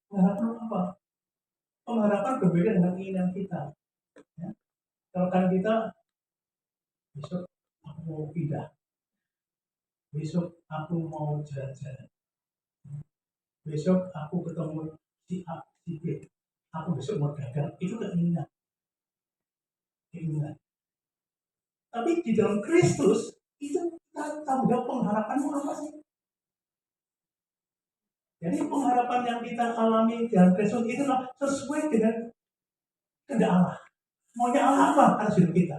Pengharapan apa? Pengharapan berbeda dengan keinginan kita. Ya. Kalau kan kita besok aku mau pindah, besok aku mau jalan-jalan, besok aku ketemu si A, si B, aku besok mau dagang, itu keinginan. Tapi di dalam Kristus itu kita tahu pengharapanmu apa sih? Jadi pengharapan yang kita alami dalam Kristus itu sesuai dengan kehendak Allah. Maunya Allah apa atas hidup kita?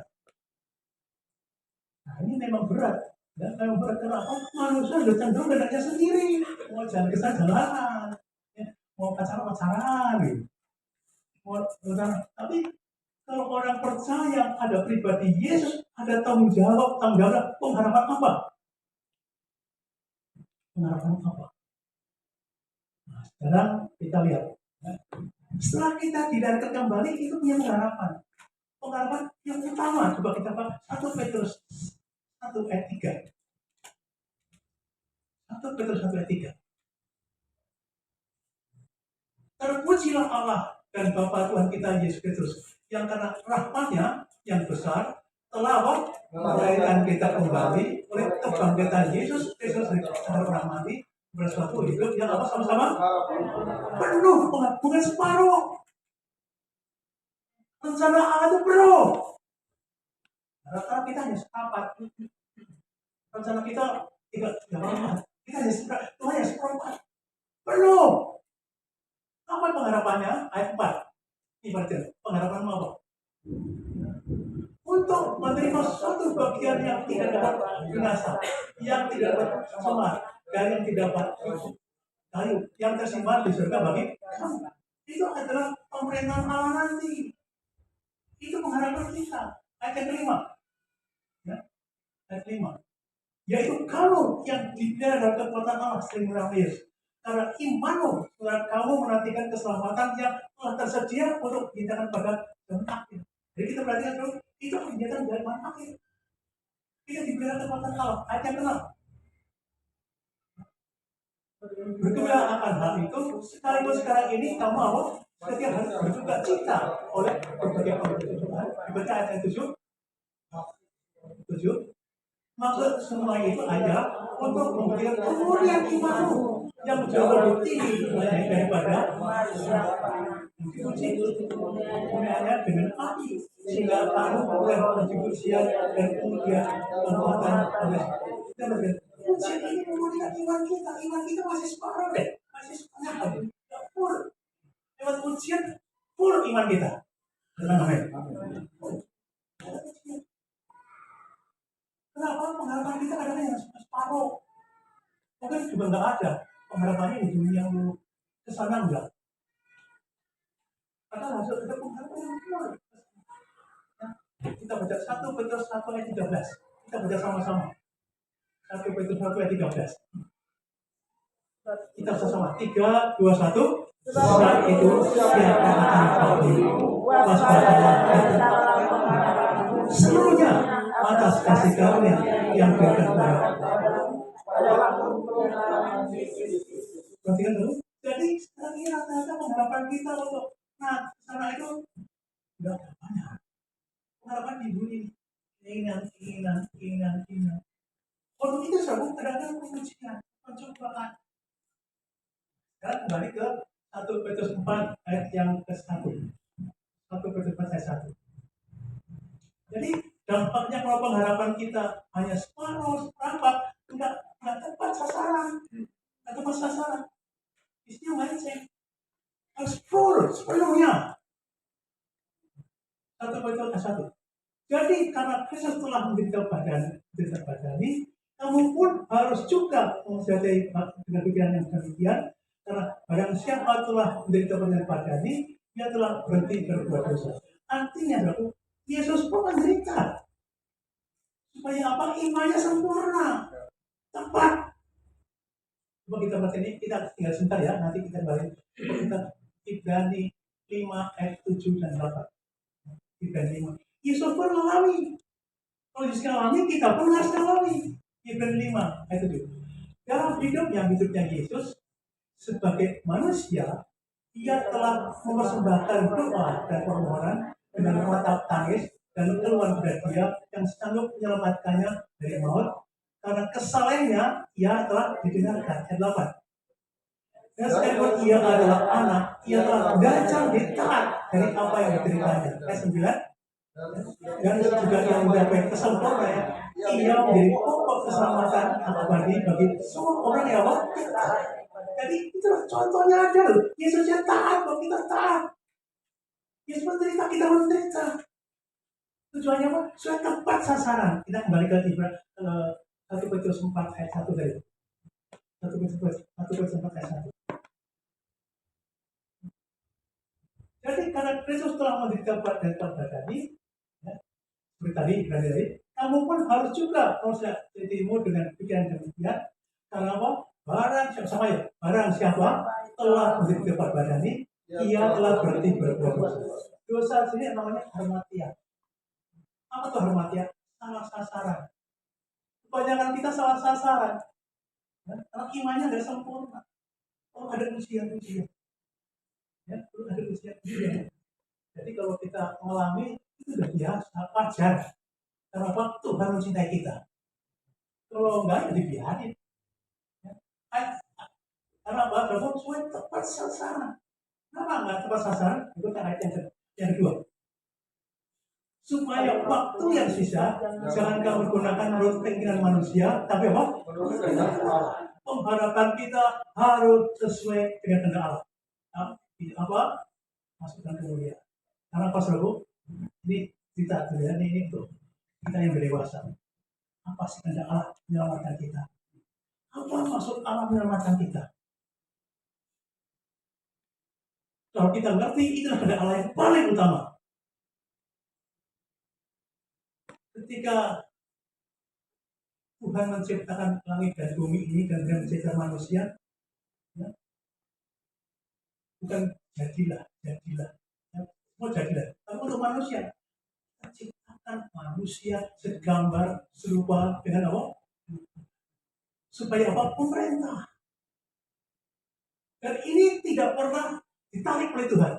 Nah ini memang berat. Ya, memang berat kenapa? Manusia sudah cenderung kehendaknya sendiri. Mau jalan ke sana jalanan, ya, mau pacaran gitu. Tapi kalau orang percaya ada pribadi Yesus, ada tanggung jawab pengharapan apa? Pengharapan apa? Nah, sekarang kita lihat. Ya. Setelah kita didapat kembali, itu punya pengharapan. Pengharapan yang utama, coba kita bahas 1 Petrus 1 ayat 3. 1 Petrus 1 ayat 3. Terpujilah Allah dan Bapa Tuhan kita Yesus Kristus, yang karena rahmat-Nya yang besar telah melahirkan kita kembali oleh kebangkitan Yesus Kristus dari orang mati bersuatu hidup yang apa sama-sama penuh, bukan separuh. Rencana Allah itu penuh. Rata-rata kita hanya sepakat. Rencana kita tidak berempat. Kita hanya sepakat. Tuhan hanya seperempat. Penuh. Apa pengharapannya? Ayat 4. Ini berarti pengharapanmu apa? Untuk menerima suatu bagian yang tidak dapat binasa, yang tidak dapat semar, dan yang tidak dapat kayu, yang tersimpan di surga bagi kamu. Itu adalah pemerintahan Allah nanti. Itu pengharapan kita. Ayat yang kelima. Ya. Ayat 5. Yaitu kamu yang dipelihara dalam kekuatan Allah sering Yesus. karena imanmu, karena kamu menantikan keselamatan yang telah tersedia untuk dinyatakan pada zaman akhir. Jadi kita perhatikan dulu, itu kegiatan dari zaman akhir. Kita diberi kekuatan Allah, aja kenal. Bergembira akan hal itu, sekalipun sekarang ini kamu apa? Setiap hari berduka cita oleh berbagai Tuhan. Dibaca ayat 7. Maksud semua itu aja untuk memberikan kemuliaan imanmu yang jauh lebih tinggi daripada diuji kemuliaannya dengan api, sehingga kamu boleh mencukupi dan kemudian kekuatan oleh kita berkata, ujian ini memulihkan iman kita masih separuh deh, masih setengah, tidak full. Lewat ujian full iman kita. Tenang, amin. Kenapa pengharapan kita kadang yang separuh? Mungkin juga nggak ada pengharapannya di dunia yang kesana enggak. Karena masuk ke pengharapan yang full. Kita baca 1 Petrus 1 ayat 13. Kita baca sama-sama. 1 Petrus 1 ayat 13. Kita sama-sama. 3, 2, 1. Saat itu siapa akan kau waspadalah seluruhnya atas kasih karunia yang diberikan kepada. Perhatikan dulu. Jadi sekarang ini rata-rata pengharapan kita untuk sana itu tidak banyak. Pengharapan di dunia keinginan. Untuk itu selalu terhadap pengujian, pencobaan. Sekarang kembali ke 1 Petrus 4 ayat yang ke-1. 1 Petrus 4 ayat 1. Jadi dampaknya kalau pengharapan kita hanya separuh, seperempat, enggak tepat sasaran. Enggak tepat sasaran. Isinya mindset. Harus full, sepenuhnya. 1 Petrus ayat 1. Jadi karena Kristus telah menderita badani, kamu pun harus juga menjadi dengan pikiran yang demikian. Karena barang siapa telah menderita badani, dia telah berhenti berbuat dosa. Artinya, Yesus pun menderita supaya apa? Imannya sempurna, tepat. Coba kita baca ini, kita tinggal sebentar ya, nanti kita balik. Kita Ibrani 5 ayat 7 dan 8. Ibrani 5. Yesus pun mengalami. Kalau Yesus mengalami, kita pun harus mengalami. Ibrani 5 ayat 7. Dalam hidupnya Yesus sebagai manusia, ia telah mempersembahkan doa dan permohonan dengan mata tangis dan keluhan berat dia yang sanggup menyelamatkannya dari maut. Karena kesalahannya, ia telah didengarkan. Ayat 8. Dan sekalipun ia adalah anak, ia telah belajar ditaat dari apa yang diterimanya. Ayat 9. Dan juga yang mencapai kesempurnaan, ia menjadi pokok keselamatan abadi bagi semua orang yang apa? Jadi itulah contohnya aja loh. Yesusnya taat, kalau kita taat. Yesus menderita, kita menderita. Tujuannya apa? Supaya tepat sasaran. Kita kembali ke 1 Petrus 4 ayat 1 tadi. 1 Petrus 4 ayat 1. Jadi karena Kristus telah menderita badani, ya, seperti tadi, kamu pun harus juga kalau dirimu dengan pikiran demikian. Karena apa? Barang siapa telah menderita badani, ia telah berhenti berbuat dosa. Dosa sini namanya harmatia. Apa tuh harmatia? Salah sasaran. Kebanyakan kita salah sasaran. Ya, karena imannya tidak sempurna. Kalau ada ujian. Ya, ada ujian. Jadi kalau kita mengalami itu sudah biasa, wajar. Karena apa? Tuhan mencintai kita. Kalau enggak, ya dibiarin. Ya. Karena apa? Kalau sesuai tepat sasaran. Kenapa enggak tepat sasaran? Itu kan ayat yang kedua. Supaya waktu yang sisa jangan kamu gunakan menurut keinginan manusia, tapi apa? Pengharapan kita harus sesuai dengan kehendak Allah. Apa? Masukkan kemuliaan. Karena apa, saudara? Ini kita ini untuk kita yang dewasa. Apa sih kehendak Allah menyelamatkan kita? Apa maksud Allah menyelamatkan kita? Kalau kita ngerti, itulah kehendak Allah yang paling utama. Ketika Tuhan menciptakan langit dan bumi ini dan menciptakan manusia, ya, bukan jadilah, jadilah. Ya, semua jadilah. Tapi untuk manusia, kita ciptakan manusia segambar serupa dengan apa? Supaya apa? Pemerintah. Dan ini tidak pernah ditarik oleh Tuhan.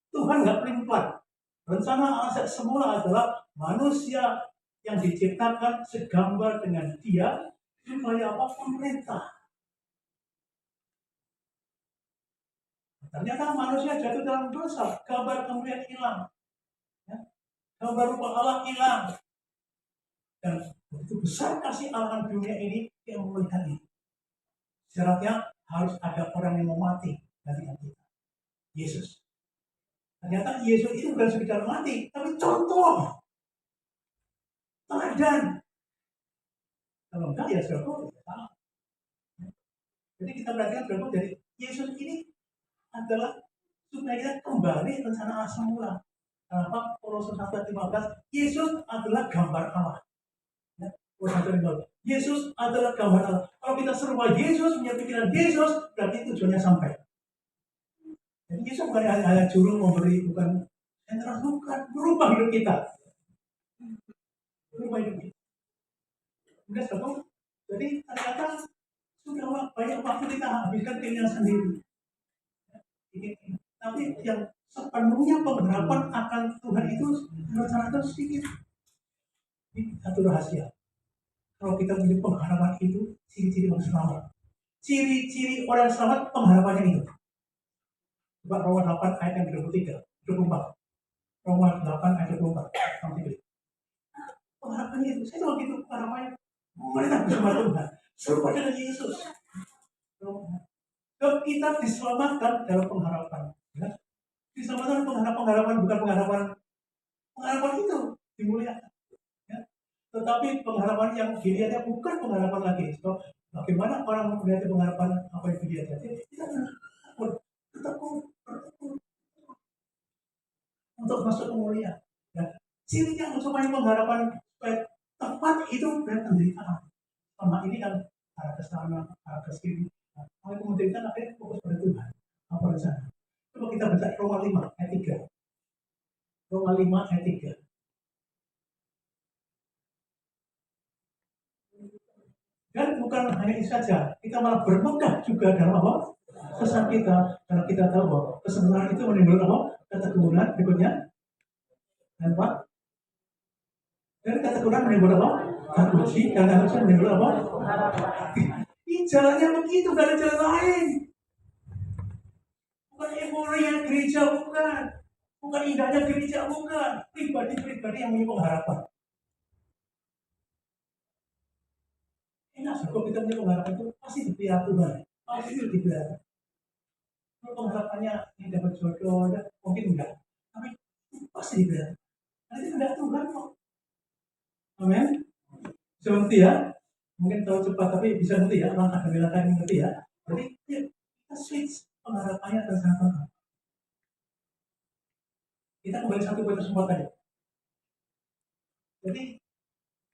Tuhan nggak pelin-pelan. Rencana Allah semula adalah manusia yang diciptakan segambar dengan Dia supaya apa? Pemerintah. Ternyata manusia jatuh dalam dosa, gambar kemuliaan hilang, ya. Gambar rupa Allah hilang. Dan begitu besar kasih Allah dunia ini yang melihat ini. Syaratnya harus ada orang yang mau mati dari kita. Yesus. Ternyata Yesus itu bukan sekedar mati, tapi contoh, teladan. Kalau enggak ya saudara, ya salah. Jadi kita perhatikan saudara, dari Yesus ini adalah supaya kita kembali rencana Allah semula. Kenapa? Kolose 1:15, Yesus adalah gambar Allah. Ya, Kolose 1:15, Yesus adalah gambar Allah. Kalau kita serupa Yesus, punya pikiran Yesus, berarti tujuannya sampai. Jadi Yesus bukan hanya juru memberi, bukan sentral, bukan berubah hidup kita. Berubah hidup kita. Udah satu. Jadi ternyata sudah banyak waktu kita habiskan keinginan sendiri. Tapi yang sepenuhnya pengharapan akan Tuhan itu rencana itu sedikit. Ini satu rahasia. Kalau kita punya pengharapan itu, ciri-ciri orang selamat. Ciri-ciri orang selamat pengharapannya itu. Coba Roma 8 ayat yang 23, 24. Roma 8 ayat 24. Pengharapannya itu, saya tahu gitu pengharapannya. Mereka bersama Tuhan, serupa dengan Yesus. Kalau kita diselamatkan dalam pengharapan, ya? Diselamatkan pengharapan bukan pengharapan itu dimuliakan. Ya? Tetapi pengharapan yang dilihatnya bukan pengharapan lagi. So, bagaimana orang melihat pengharapan apa yang dilihatnya? Kita bertekun untuk masuk kemuliaan. Ya. Cirinya supaya pengharapan supaya tepat itu dan penderitaan. Sama ini kan arah ke sana, arah ke sini. Kalau penderitaan akhirnya fokus pada Tuhan. Apa rencana? Coba kita baca Roma 5 ayat 3. Roma 5 ayat 3. Dan bukan hanya itu saja, kita malah bermegah juga dalam apa? Pesan kita, karena kita tahu bahwa kesebenarnya itu menimbulkan apa? Ketekunan berikutnya. Dan apa? Dan ketekunan menimbulkan apa? Terpuji, dan harusnya menimbulkan apa? Ini jalannya begitu, gak ada jalan lain. Bukan euforia gereja, bukan. Bukan indahnya gereja, bukan. Pribadi-pribadi yang punya pengharapan. Enak, kalau kita punya pengharapan itu pasti dipelihara Tuhan. Pasti dipelihara. Kalau pengharapannya ini dapat jodoh, mungkin enggak. Tapi pasti dipelihara. Nanti ada Tuhan kok. Amin. Bisa ngerti ya? Mungkin tahu cepat tapi bisa ngerti ya. Langkah demi langkah yang ngerti ya. Jadi kita switch pengharapannya ke sana. Kita kembali 1 Petrus 4 tadi. Jadi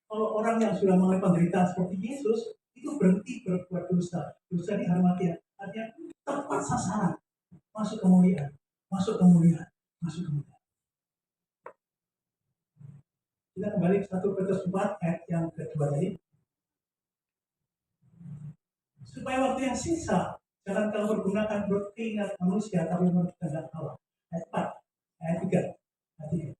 kalau orang yang sudah mengalami penderitaan seperti Yesus, itu berhenti berbuat dosa. Dosa dihormati. Artinya tepat sasaran. Masuk kemuliaan. Masuk kemuliaan. Masuk kemuliaan. Kita kembali ke 1 Petrus 4 ayat yang kedua tadi. Supaya waktu yang sisa, jangan kamu pergunakan berkeingat manusia, tapi berkehendak Allah. Ayat 4. Ayat 3. Ayat 3.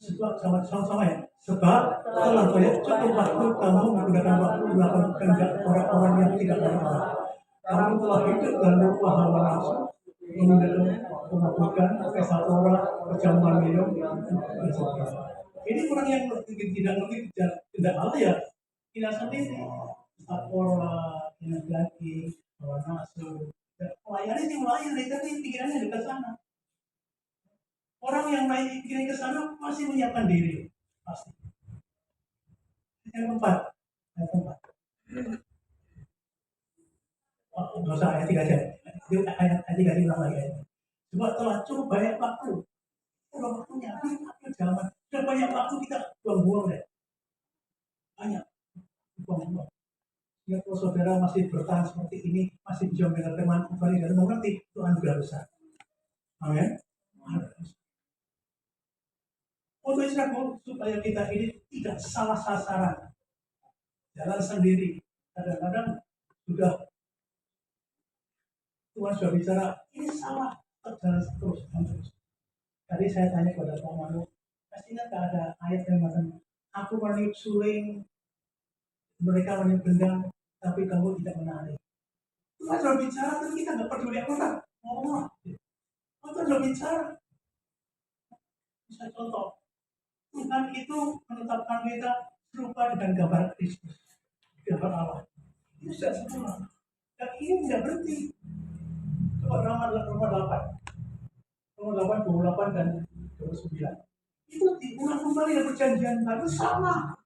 Sebab sama-sama ya. Sebab telah banyak cukup waktu kamu menggunakan waktu melakukan kehendak orang-orang yang tidak berdoa. Kamu telah hidup dalam rupa hawa nafsu, meminum, memabukkan, pesatora, kejamuan minum, dan sebagainya. Ini orang yang tidak ngerti kehendak Allah ya, tidak sendiri. Pesatora, minum daging, hawa nafsu, melayani sih melayani, tapi pikirannya dekat sana. Orang yang naik pikiran ke sana masih menyiapkan diri, pasti. Yang keempat. Oh, nggak usah ayat 3 aja. Ayat 3 diulang lagi. Sebab telah cukup banyak waktu. Udah waktunya, waktu zaman. Sudah banyak waktu kita buang-buang deh. Banyak. Buang-buang. Ya, kalau saudara masih bertahan seperti ini, masih bisa mendengar firman kembali dan mengerti, itu anugerah besar. Amin. Untuk Israel, supaya kita ini tidak salah sasaran, jalan sendiri. Kadang-kadang sudah Tuhan sudah bicara, ini salah, jalan terus dan terus. Tadi saya tanya kepada Pak Manu, pastinya tak ada ayat yang mengatakan, aku meniup suling, mereka meniup gendang, tapi kamu tidak menarik. Tuhan sudah bicara, tapi kita nggak peduli apa-apa. Ngomong, Tuhan sudah bicara. Bisa contoh, Tuhan itu menetapkan kita serupa dengan gambar Kristus, gambar Allah. Itu sudah sempurna. Dan ini tidak berhenti. Coba Roma 8, 28 dan 29. Itu diulang kembali dengan perjanjian baru sama.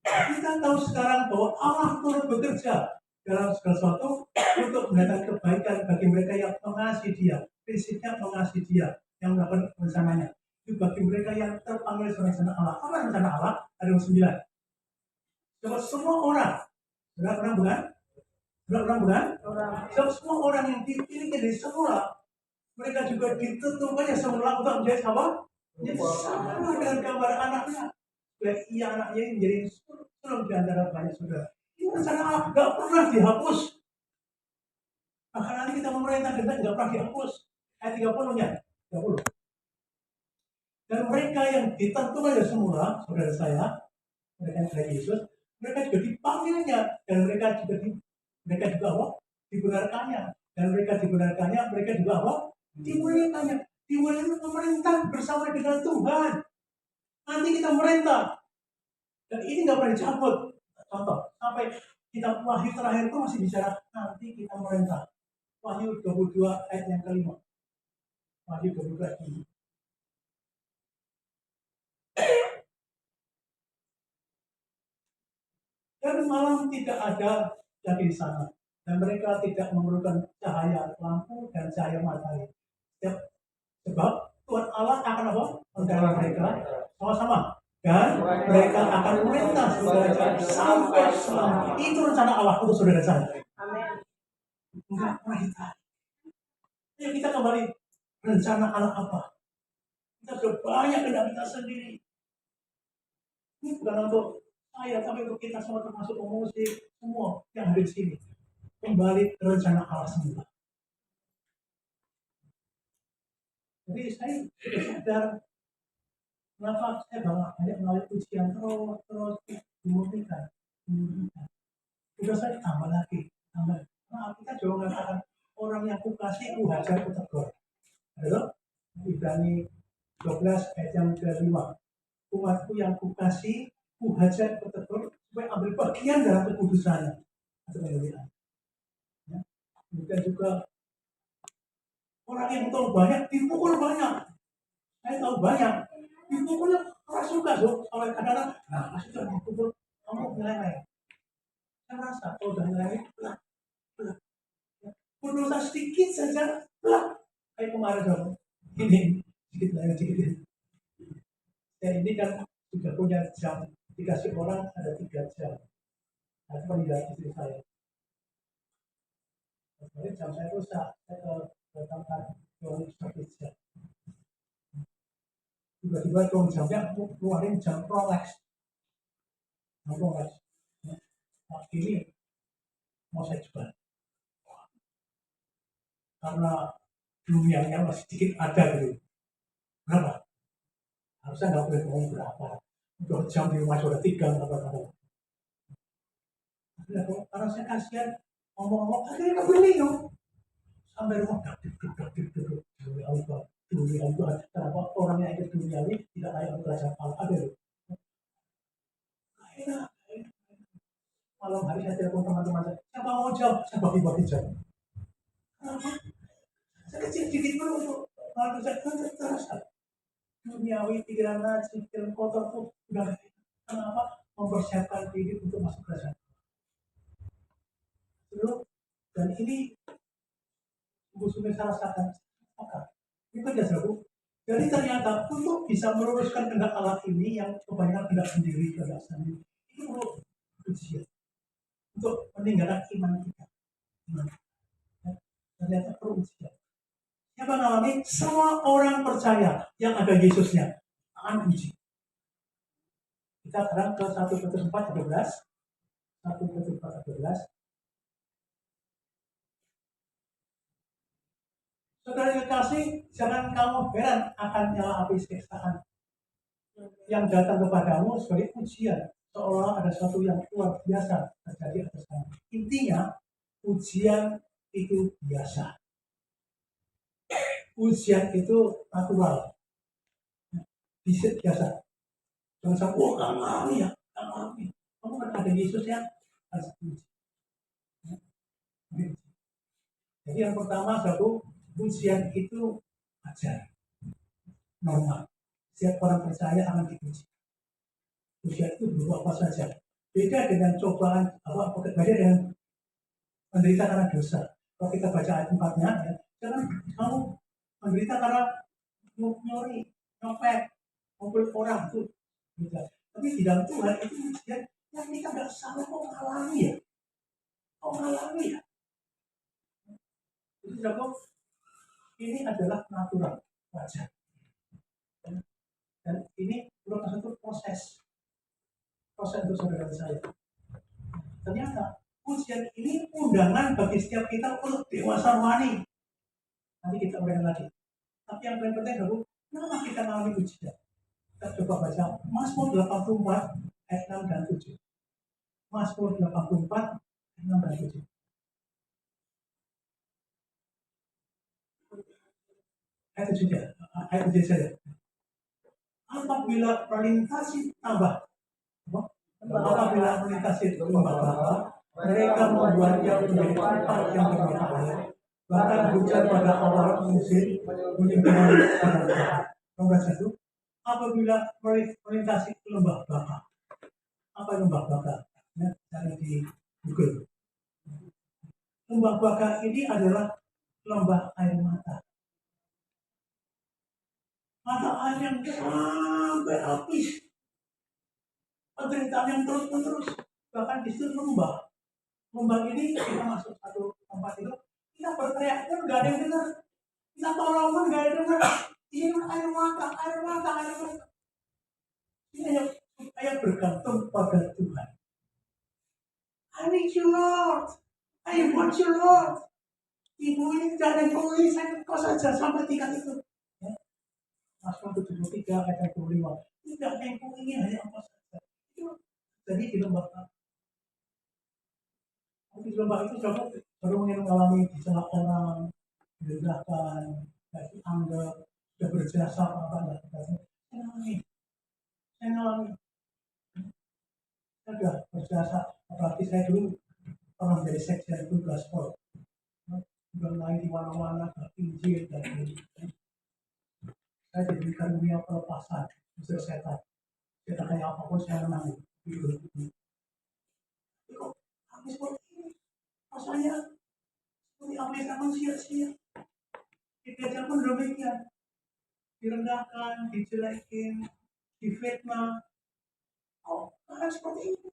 Kita tahu sekarang bahwa Allah turut bekerja dalam segala sesuatu untuk mendatangkan kebaikan bagi mereka yang mengasihi Dia. Prinsipnya mengasihi Dia, yang melakukan rencananya. Itu bagi mereka yang terpanggil rencana Allah. Apa rencana Allah? Ada 9. Coba semua orang, benar bukan? Sebab semua orang yang dipilih dari semula, mereka juga ditentukannya semula untuk menjadi apa? Menjadi sama dengan gambar anaknya. Dan ia anaknya ini menjadi sulung di antara banyak saudara. Ini rencana Allah nggak pernah dihapus. Bahkan nanti kita memerintah dengan nggak pernah dihapus. Ayat 30-nya, 30. Dan mereka yang ditentukan dari semula, saudara saya, mereka yang saya Yesus, mereka juga dipanggilnya dan mereka juga apa? Dibenarkannya. Dan mereka dibenarkannya, mereka juga apa? Dimuliakannya. Dimuliakan pemerintah bersama dengan Tuhan. Nanti kita merintah. Dan ini nggak pernah dicabut. Contoh, sampai kita Wahyu terakhir itu masih bicara nanti kita merintah. Wahyu 22 ayat yang kelima. Wahyu 22 ayat 5. Dan malam tidak ada lagi di sana. Dan mereka tidak memerlukan cahaya lampu dan cahaya matahari. Sebab Tuhan Allah akan apa? Menerima mereka sama-sama. Dan mereka akan memerintah saudara sampai selamanya. Itu rencana Allah untuk saudara saya. Amin. Enggak pernah kita. Ayo kita kembali. Rencana Allah apa? Kita sudah banyak kendali kita sendiri. Ini bukan untuk saya, tapi untuk kita semua termasuk pengungsi semua yang ada di sini. Kembali ke rencana Allah semula. Jadi saya sudah sadar kenapa saya banyak melalui ujian terus dimurnikan. Sudah saya tambah lagi. Nah, kita juga mengatakan orang yang kukasih ku hajar ku tegur. Ada Ibrani 12 ayat yang ke-5. Umatku yang kukasih ku hajar ku tegur supaya ambil bagian dalam kekudusannya. Atau kemuliaan. Ya. Kemudian juga orang yang tahu banyak dipukul banyak. Saya tahu banyak. Dipukulnya keras juga loh. Sampai kadang-kadang, nah masih sudah dipukul, kamu nilai. Saya rasa kalau udah nilai, belah. Berdosa sedikit saja, belah. Kayak kemarin dong. Ini sedikit. Dan ini kan sudah punya jam. Dikasih orang ada 3 jam. Nah, itu peninggalan istri saya. Jadi jam saya rusak. Saya datangkan seperti jam. Tiba-tiba dong jamnya keluarin jam Rolex. Nah, ini mau saya jual. Karena dunianya masih sedikit ada gitu. Berapa? Harusnya nggak boleh ngomong berapa. Udah jam di rumah sudah 3 apa-apa. Karena saya kasihan ngomong-ngomong, akhirnya kebeli dong. Sampai rumah duduk. Demi Allah. Kenapa orang yang ikut duniawi tidak layak kerajaan Allah? Ada loh. Enak. Malam hari saya telepon teman-teman saya. Siapa mau jam? Saya bagi-bagi jam. Kenapa? Saya kecil dikit dulu untuk lalu saya terasa. Duniawi pikiran najis, pikiran kotor tuh udah. Kenapa? Mempersiapkan diri untuk masuk kerajaan. Dan ini Sungguh salah rasakan. Itu aja Bu. Jadi ternyata untuk bisa meluruskan kehendak Allah ini yang kebanyakan kehendak sendiri, itu perlu ujian untuk meninggalkan iman kita. Iman. Ya, ternyata perlu ujian. Siapa mengalami? Semua orang percaya yang ada Yesusnya akan uji. Kita sekarang ke 1 Petrus 4:13. 1 Petrus 4:13. Saudara kekasih, jangan kamu heran akan nyala api siksaan yang datang kepadamu sebagai ujian, seolah ada sesuatu yang luar biasa terjadi atas kamu. Intinya, ujian itu biasa. Ujian itu natural. Bisa biasa. Jangan sampai, oh nggak ngalami ya, nggak ngalami. Kamu kan ada Yesus ya, harus uji. Jadi yang pertama, satu, ujian itu wajar, normal. Setiap orang percaya akan diuji. Ujian itu berupa apa saja. Beda dengan cobaan, beda dengan menderita karena dosa. Kalau kita baca ayat 4-nya, ya, jangan kamu menderita karena nyuri, nyopet, mobil orang itu. Gitu. Tapi di dalam Tuhan itu ujian yang kita nggak salah kok mengalami ya. Kok mengalami ya. Jadi saudara, ini adalah natural, wajar. Dan ini merupakan satu proses untuk saudara saya. Ternyata ujian ini undangan bagi setiap kita untuk dewasa rohani. Nanti kita uraikan lagi. Tapi yang paling penting adalah kenapa kita mengalami ujian? Kita coba baca Mazmur 84 ayat 6 dan 7. Mazmur 84 ayat 6 dan 7. Ayat 7 ya, ayat 7 saja. Apabila melintasi tambah, apabila melintasi lembah, mereka membuatnya menjadi tempat yang berbahaya. Bahkan hujan pada awal musim menyebabkan pada nomor 1. Apabila melintasi lembah baka. Apa lembah baka? Ya, cari di Google. Lembah baka ini adalah lembah air mata. Mata air yang sampai habis. Penderitaan yang terus-menerus. Bahkan di situ lembah. Lembah ini kita masuk satu tempat itu, kita berteriak pun nggak ada yang dengar. Kita tolong pun nggak ada yang dengar. Ini air mata. Ini supaya bergantung pada Tuhan. I need you Lord. I want you Lord. Ibu ini tidak ada yang peduli, saya kau saja sampai tingkat itu. Ya. Mazmur 73 ayat 25. Tidak ada yang peduli, hanya apa saja. Itu jadi di lembah. Di lembah itu baru mengalami dicelak orang, direndahkan, tidak dianggap, sudah berjasa apa-apa. Saya ngalami. Saya sudah berjasa, apalagi saya dulu pernah menjadi sekjen itu gaspol. Sudah main di mana-mana, Injil dan saya diberikan dunia pelepasan, usir setan. Setan kayak apapun saya menang. Gitu. Kok habis seperti ini? Rasanya seperti apa yang akan sia-sia. Diajar pun demikian. Direndahkan, dijelekin, difitnah. Oh, akan seperti itu.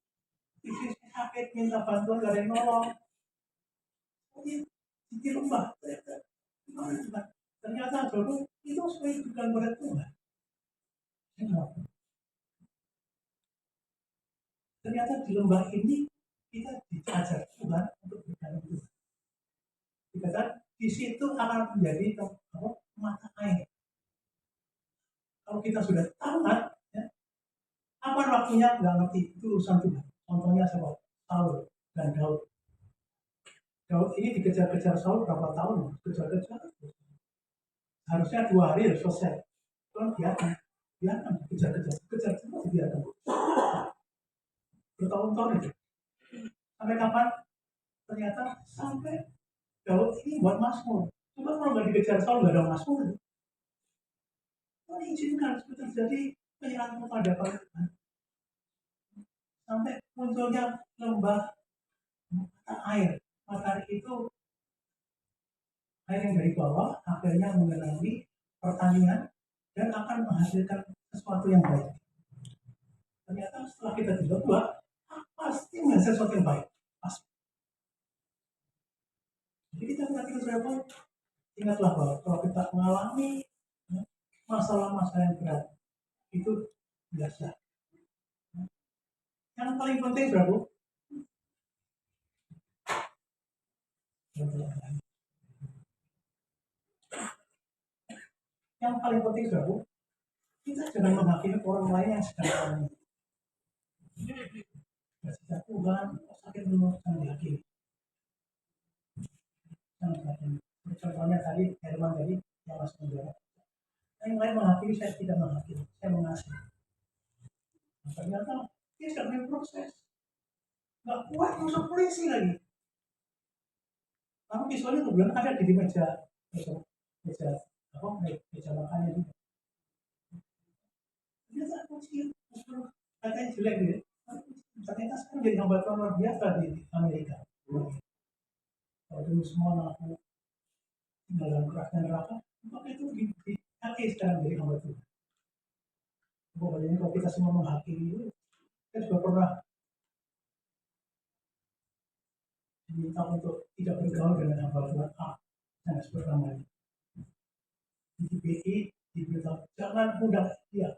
Istri sakit, minta bantuan, gak ada yang nolong. Seperti di lembah. Ternyata jodoh itu sebenarnya bukan pada Tuhan. Ternyata di lembah ini kita diajar Tuhan untuk berjalan Tuhan. Dikatakan di situ akan menjadi mata air. Kalau kita sudah tamat, ya, apa waktunya nggak ngerti, itu urusan Tuhan. Contohnya siapa? Saul dan Daud. Daud ini dikejar-kejar Saul berapa tahun? Kejar-kejar. Harusnya 2 hari harus selesai. Tuhan biarkan kejar semua dibiarkan. Bertahun-tahun itu. Sampai kapan? Ternyata sampai Daud ini buat Mazmur. Cuma kalau nggak dikejar Saul nggak ada Mazmur. Tuhan izinkan terjadi penyerangan pada Tuhan. Sampai munculnya lembah mata air. Mata air itu air yang dari bawah akhirnya mengenali pertanian dan akan menghasilkan sesuatu yang baik. Ternyata setelah kita dibuat, apa pasti menghasilkan sesuatu yang baik. Pasti. Jadi kita berarti saudara, ingatlah bahwa kalau kita mengalami ya, masalah-masalah yang berat itu biasa. Yang paling penting saudara, yang paling penting saudara, kita jangan menghakimi orang lain yang sedang alami. Ketika Tuhan sakit dulu jangan dihakimi. Jangan dihakimi. Contohnya tadi Herman tadi yang masuk penjara. Yang lain menghakimi, saya tidak menghakimi, saya mengasihi. Nah, ternyata dia sedang proses. Nggak kuat masuk polisi lagi. Lalu visualnya kebetulan ada di meja makannya juga. Ternyata polisi katanya jelek gitu. Ternyata sekarang jadi hamba Tuhan luar biasa di Amerika. Kalau dulu semua mengaku tinggal dalam kerasnya neraka, maka itu dihakimi sekarang jadi hamba Tuhan. Pokoknya kalau kita semua menghakimi itu, saya juga pernah diminta untuk tidak bergaul dengan hamba Tuhan A. Saya sebut namanya. Di BI diberitahu jangan mudah dia.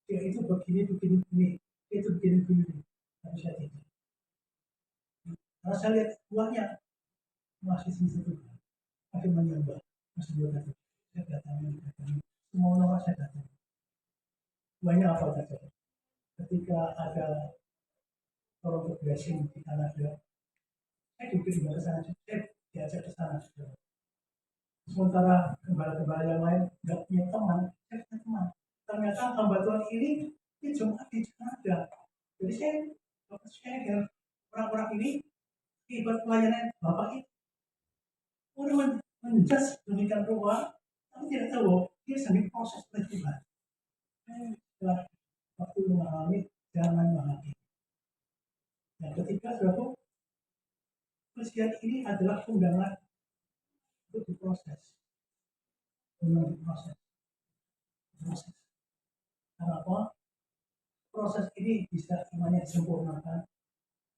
Dia itu begini, dia itu begini. Tapi saya tidak. Karena saya lihat buahnya masih situ, masih menyembah, masih berkata, saya datangi. Semua orang saya datangi. Buahnya apa saja? Ketika ada orang blessing di Kanada, saya juga ke sana, saya diajak ke sana. Sementara gembala-gembala yang lain nggak punya teman, saya punya teman. Ternyata hamba Tuhan ini Jumat di Kanada. Jadi saya dengan orang-orang ini ikut pelayanan Bapak itu. Orang menjas demikian rupa, tapi tidak tahu dia sedang proses oleh Tuhan. Setelah waktu mengalami jangan menghakimi. Yang ketiga, saudara, ujian ini adalah undangan untuk diproses. Proses. Karena apa? Proses ini bisa imannya disempurnakan,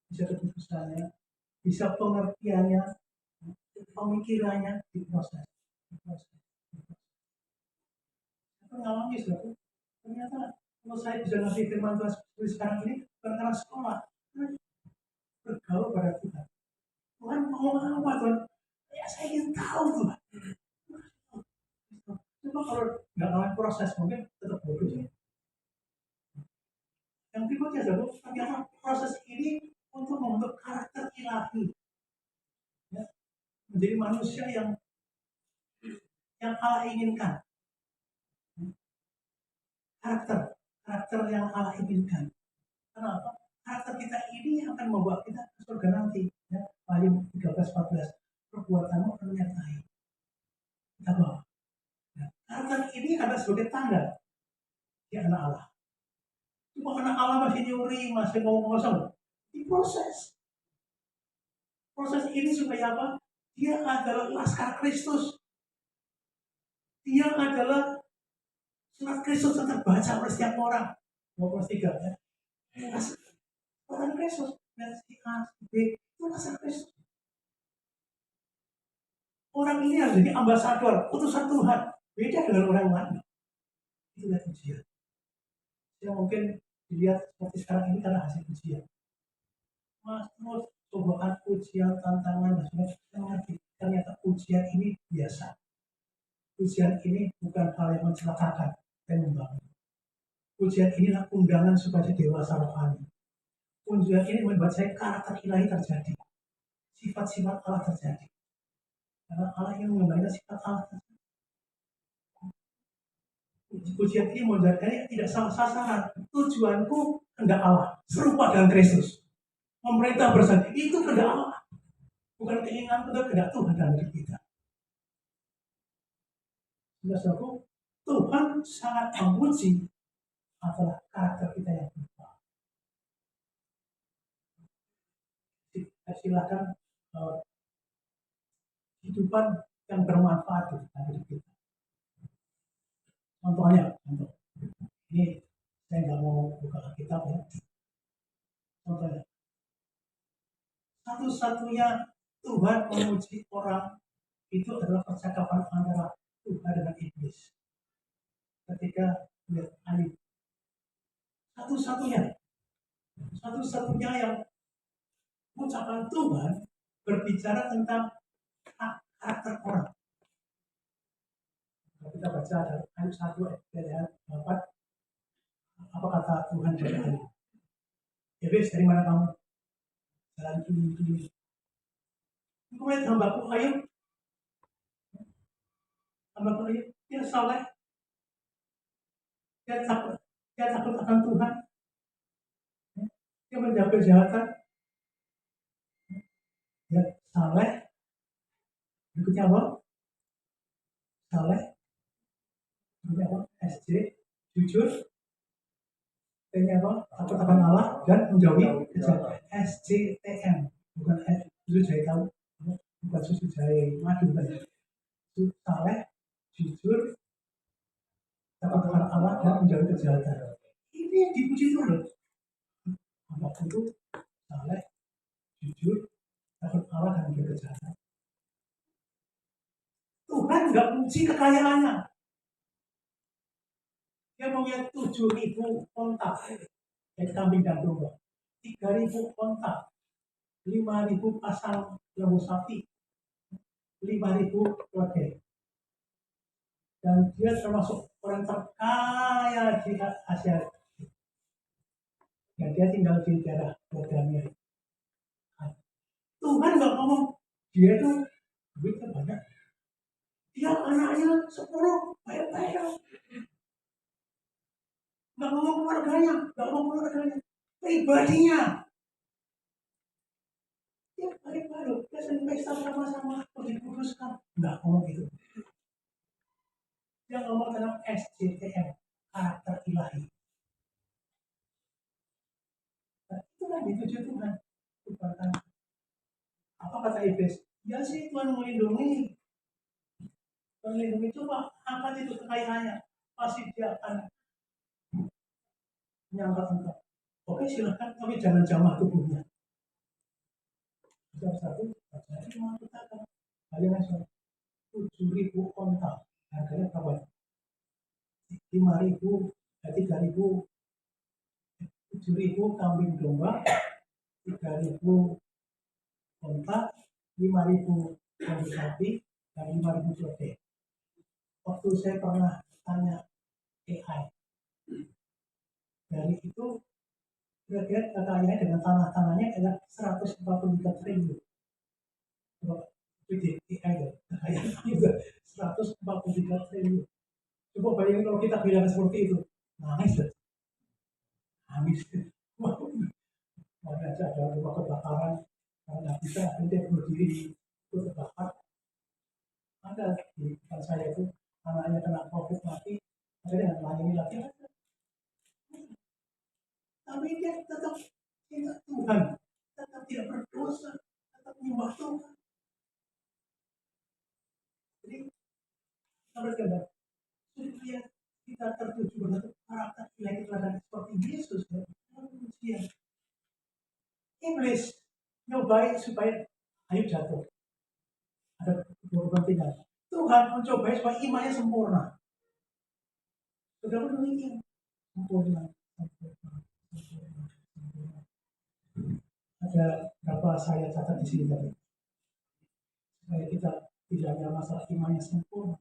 bisa keputusannya, bisa pengertiannya, pemikirannya diproses. Mengalami sesuatu. Ternyata kalau saya bisa ngasih firman Tuhan seperti sekarang ini, bukan karena sekolah, bergaul pada Tuhan. Tuhan mau apa Tuhan? Ya saya ingin tahu Tuhan. Cuma kalau nggak ngalamin proses mungkin tetap bodoh ya. Yang berikutnya adalah ternyata proses ini untuk membentuk karakter ilahi, ya, menjadi manusia yang Allah inginkan. Karakter yang Allah inginkan. Kenapa? Karakter kita ini yang akan membawa kita ke surga nanti. Ya, Wahyu 13:14. Perbuatanmu akan menyertai. Kita bawa. Ya, karakter ini ada sebagai tanda dia anak Allah. Cuma anak Allah masih nyuri, masih ngomong kosong. Diproses. Proses ini supaya apa? Dia adalah laskar Kristus. Dia adalah surat Kristus yang terbaca oleh setiap orang. 23 ya. Laskar Kristus. Versi A, B, itu laskar Kristus. Orang ini harus jadi ambasador, utusan Tuhan. Beda dengan orang lain. Itu lihat ujian. Ya mungkin dilihat seperti sekarang ini karena hasil ujian. Mas, terus cobaan ujian, tantangan, dan sebagainya. Ternyata ujian ini biasa. Ujian ini bukan hal yang mencelakakan dan membangun. Ujian inilah undangan supaya dewasa rohani. Ujian ini membuat saya karakter ilahi terjadi. Sifat-sifat Allah terjadi. Karena Allah ingin mengembalikan sifat Allah terjadi. Ujian ini menjadikannya tidak salah sasaran. Tujuanku kehendak Allah, serupa dengan Kristus. Pemerintah bersatu itu kehendak Allah, bukan keinginan kita, kehendak Tuhan dalam diri kita. Saudara, Tuhan sangat memuji adalah karakter kita yang berubah. Silakan kehidupan yang bermanfaat di diri kita. Contohnya, ini saya nggak mau buka kitab ya. Contohnya, satu-satunya Tuhan memuji orang itu adalah percakapan antara Tuhan dengan iblis. Ketika lihat Ayub, satu-satunya yang ucapan Tuhan berbicara tentang karakter orang. Kalau kita baca Ayub 1 ayat 4, apa kata Tuhan kepada Ayub? Iblis, dari mana kamu? Jalan ini. Kemudian hambaku Ayub, dia saleh, dia takut akan Tuhan, dia menjaga kejahatan, dia saleh. Berikutnya apa? Saleh, berikutnya apa? SJ, jujur, T-nya apa? Takut akan Allah dan menjauhi kejahatan. SJTM, bukan susu jahe tahu, bukan susu jahe madu, bukan. Saleh, jujur, takut akan Allah dan menjauhi kejahatan. Ini yang dipuji Tuhan. Apapun itu, saleh, jujur, takut Allah dan menjauhi kejahatan. Tuhan nggak puji kekayaannya. Dia mau lihat 7.000 onta dari kambing dan domba, 3.000 onta, 5.000 pasang lembu sapi, 5.000 keledai. Dan dia termasuk orang terkaya di Asia. Dan dia tinggal di daerah Jordania. Tuhan nggak ngomong dia itu duitnya banyak. Dia anaknya 10 banyak. Nggak ngomong keluarganya, pribadinya. Dia baik-baik, dia sering pesta sama-sama, dikuduskan. Nggak ngomong gitu. Dia ngomong tentang SJTM, karakter ilahi. Nah, itulah dituju Tuhan. Tuhan. Apa kata iblis? Ya sih Tuhan melindungi. Melindungi, coba angkat itu kekayaannya. Pasti dia akan menyangka engkau. Oke silakan, tapi jangan jamah tubuhnya. Satu, jadi mau katakan, bayangkan soal 7.000 onta, harganya berapa? 5.000, 3.000, 7.000 kambing domba, 3.000 onta, 5.000 lembu sapi, dan 5.000 keledai. Waktu saya pernah tanya AI, dari itu kira-kira kekayaannya dengan tanahnya adalah 143 triliun. Itu AI kekayaan juga 143 triliun. Coba bayangin kalau kita bilang seperti itu, nangis ya. Nangis. Mana aja ada rumah kebakaran, karena bisa nanti bunuh diri itu terbakar. Ada di tempat saya itu anaknya kena COVID mati, akhirnya melayani lagi. Tapi dia tetap ingat Tuhan, tetap tidak berdosa, tetap menyembah Tuhan. Jadi kita berkata, supaya kita tertuju pada karakter ilahi teladan seperti Yesus, ya. Iblis nyobain supaya Ayub jatuh. Ada dua kepentingan. Tuhan mencobai supaya imannya sempurna. Sudah demikian sempurna. Ada berapa saya catat di sini tadi. Supaya kita tidak ada masalah imannya sempurna.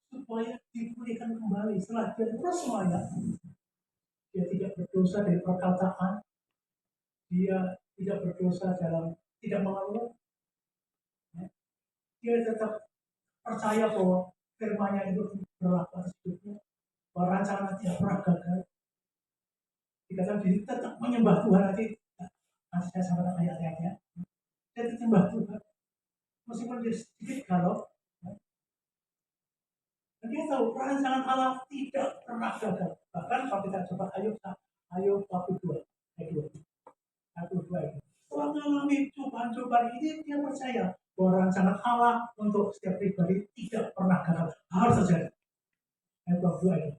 Supaya dipulihkan kembali setelah dia terus semuanya. Dia tidak berdosa dari perkataan. Dia tidak berdosa dalam tidak mengeluh. Dia tetap percaya bahwa firman-Nya itu berlaku atas hidupnya. Bahwa rancangan tidak pernah gagal. Dikatakan diri tetap menyembah Tuhan nanti saya sampaikan ayat-ayatnya. Dia tetap menyembah Tuhan. Meskipun dia sedikit galau. Dan dia tahu rancangan Allah tidak pernah gagal. Bahkan kalau kita coba Ayub 42 ayat 2. Setelah mengalami cobaan-cobaan ini, dia percaya bahwa rancangan Allah untuk setiap pribadi tidak pernah gagal. Harus terjadi. Ayat 22 itu.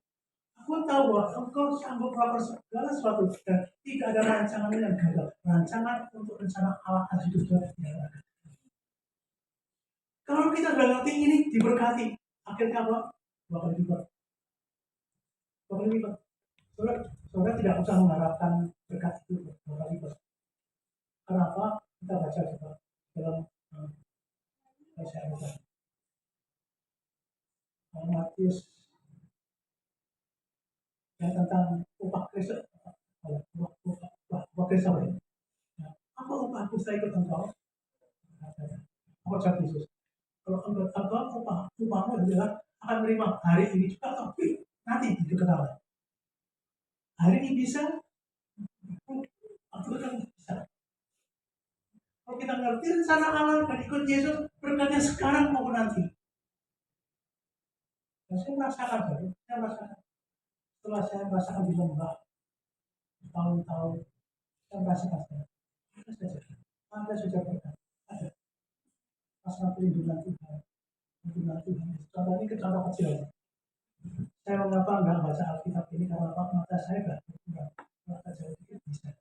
Aku tahu bahwa engkau sanggup melakukan segala sesuatu dan tidak ada rancangan yang gagal. Rancangan untuk rencana Allah atas hidup kita tidak ada. Kalau kita sudah ngerti ini diberkati, akhirnya apa? Bakal lipat. Bakal lipat. Saudara tidak usah mengharapkan berkat itu bakal lipat. Kenapa? Kita baca coba dalam Matius Matius yang tentang upah Kristus. Upah Kristus apa ini? Apa upahku saya ikut engkau? Apa jawab Yesus? Kalau engkau upahmu adalah akan menerima hari ini juga, tapi nanti di kekekalan. Hari ini bisa, waktu kan bisa. Kalau kita ngerti rencana Allah dan ikut Yesus, berkatnya sekarang maupun nanti. Dan saya merasakan, setelah saya merasakan di lembah tahun-tahun, saya merasakan ada saja berkat, ada rasa perlindungan Tuhan. Contoh ini contoh kecil aja. Saya mengapa nggak baca Alkitab ini karena apa? Mata saya nggak berkurang, mata saya pikir bisa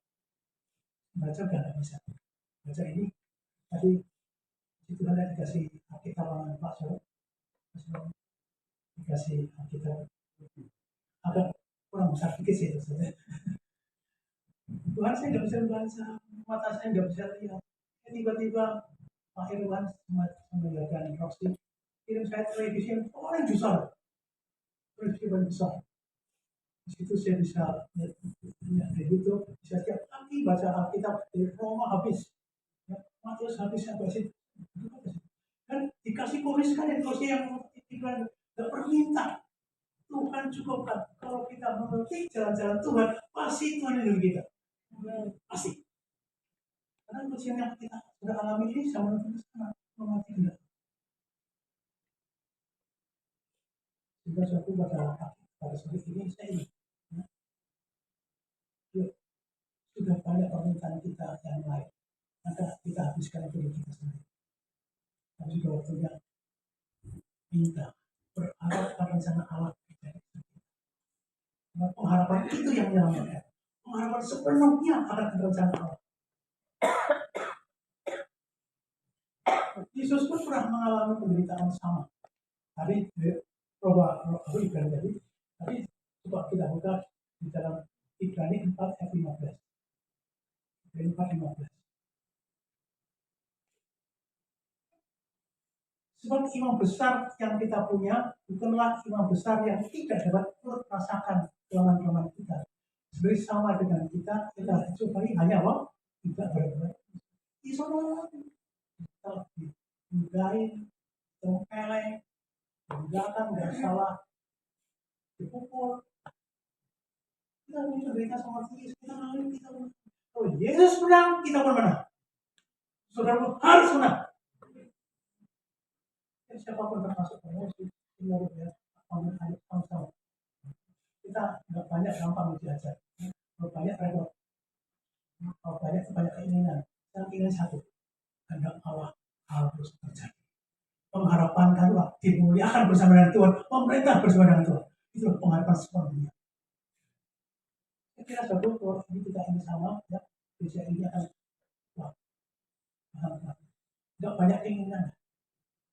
baca nggak bisa. Baca ini tadi itu ada dikasih Alkitab dengan Pak Saud, dikasih Alkitab agak kurang besar sedikit sih itu saja. Tuhan saya nggak bisa membaca, mata saya nggak bisa lihat. Tiba-tiba Pak Irwan menjaga Roxy kirim saya televisi yang paling besar, televisi paling besar. Di situ saya bisa lihat dari YouTube, bisa tiap pagi baca Alkitab dari Roma habis, Matius habis sampai situ. Dan dikasih tuliskan yang kursi yang iklan nggak pernah minta. Tuhan cukupkan. Kalau kita mengerti jalan-jalan Tuhan, pasti Tuhan lindungi kita. Pasti. Karena ujian yang kita sudah alami ini sama dengan kita mengerti tidak. Sehingga suatu pada saat ini saya ini sudah banyak permintaan kita yang lain. Maka kita habiskan itu di kita sendiri. Tapi juga waktunya minta berharap pada rencana Allah. Nah, pengharapan itu yang menyelamatkan. Pengharapan sepenuhnya akan rencana Allah. Yesus pun pernah mengalami penderitaan sama. Tadi coba iklan tadi coba kita buka di dalam Ibrani 4 ayat 15. Ibrani 4:15. Sebab imam besar yang kita punya bukanlah imam besar yang tidak dapat merasakan kelemahan-kelemahan kita. Sebenarnya sama dengan kita cobai hanya apa? Tidak benar-benar isolasi, dimudahin, tempeleng, tindakan nggak salah, dipukul. Kita punya berita sama Yesus, kita menang, kita menang. Kalau Yesus menang, kita pun menang. Saudara harus menang. Siapapun termasuk emosi, kita nggak banyak gampang diajar, kalau banyak repot, kalau banyak keinginan, yang ingin satu, kehendak Allah harus terjadi. Pengharapan Allah dimuliakan bersama dengan Tuhan, pemerintah bersama dengan Tuhan, itu pengharapan sepenuhnya. Saya kira satu kalau ini kita ini sama, ya, gereja ini akan wah, nggak banyak keinginan.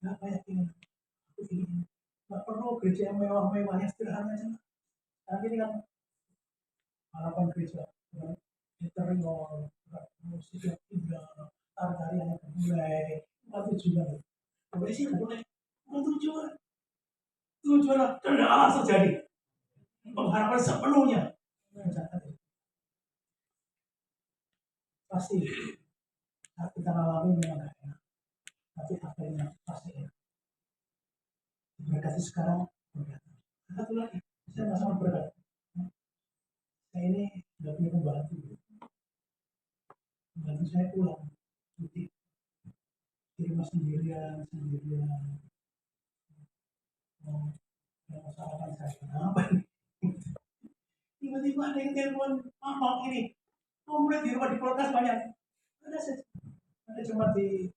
Nggak banyak keinginan. Nggak perlu gereja yang mewah-mewah, yang sederhana aja. Karena ini kan harapan gereja, interior, musik yang indah, tarian yang mulai, itu tujuan. Boleh sih, boleh. Tujuan. Tujuan kehendak Allah terjadi. Pengharapan sepenuhnya. Pasti saat kita alami memang gak enak, tapi akhirnya pasti enak. Berkati sekarang berkati. Satu lagi, saya nggak sama berkati. Saya ini nggak punya pembantu. Pembantu saya pulang, cuti, di rumah sendirian. Yang masalahkan saya kenapa ini? Tiba-tiba ada yang telepon, mama ini, kamu mulai di rumah di kulkas banyak. Ada cuma di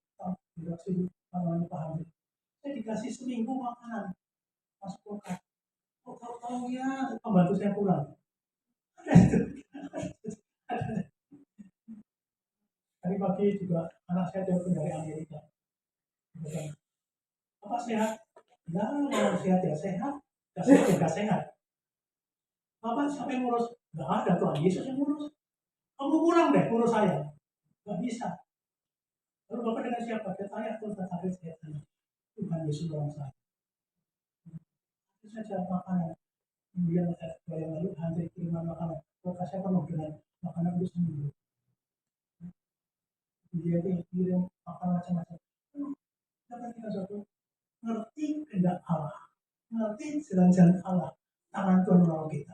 sini, namanya paham. Saya dikasih seminggu makanan masuk kulkas. Tahu-tahunya pembantu saya pulang. Ada itu. Tadi pagi juga anak saya telepon dari Amerika. Apa sehat? Ya, kalau sehat ya sehat. Gak sehat ya gak sehat. Bapak siapa yang ngurus? Gak ada, Tuhan Yesus yang ngurus. Kamu pulang deh, urus saya. Gak bisa. Lalu Bapak dengan siapa? Dia tanya terus tadi saya tanya. Tuhan Yesus orang saya. Itu saja makanan. Kemudian yang lalu antri kiriman makanan. Kulkas saya penuh dengan makanan itu seminggu. Dia kirim makanan macam-macam. Dapat kita satu ngerti kehendak Allah, ngerti jalan-jalan Allah. Tangan Tuhan menolong kita.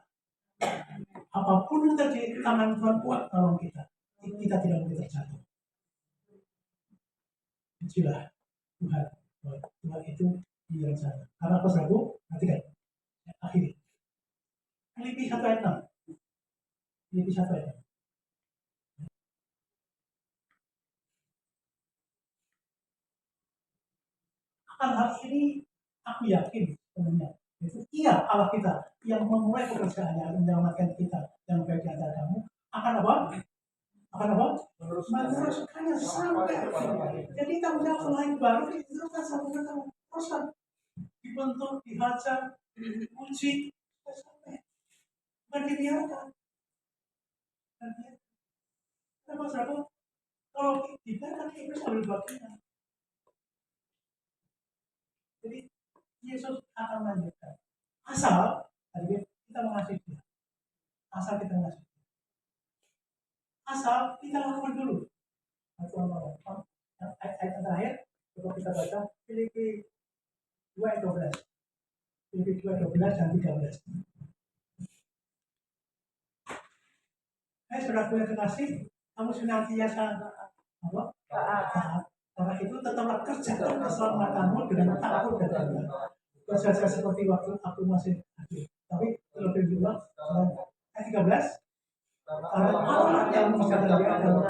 Apapun yang terjadi, tangan Tuhan kuat menolong kita. Kita tidak boleh terjatuh. Itulah Tuhan. Tuhan itu di sana. Karena apa sahabu? Nanti kan. Akhirnya. Filipi 1 ayat 6. Filipi 1 ayat 6. Akan hal ini aku yakin sebenarnya. Itu iya Allah kita yang memulai pekerjaannya menyelamatkan kita yang baik di antara kamu akan apa? Akan apa? Meneruskannya sampai akhir. Jadi tanggung jawab selain baru diteruskan sampai kamu teruskan dibentuk, dihajar, diuji sampai bukan dibiarkan. Kenapa sahabat? Kalau dibiarkan Iblis ambil bagian. Jadi Yesus akan melanjutkan. Asal tadi kita mengasihi dia. Asal kita mengasihi dia. Asal kita lakukan dulu. Ayat terakhir coba kita baca Filipi 2 ayat 12. Filipi 2 ayat 12 dan 13. Saudaraku yang kekasih, kamu senantiasa apa? Taat. Karena itu tetaplah kerjakan keselamatanmu dengan takut dan tanggung. Kerja seperti waktu aku masih hadir. Tapi lebih juga ayat 13. Allah yang mengatakan dia dalam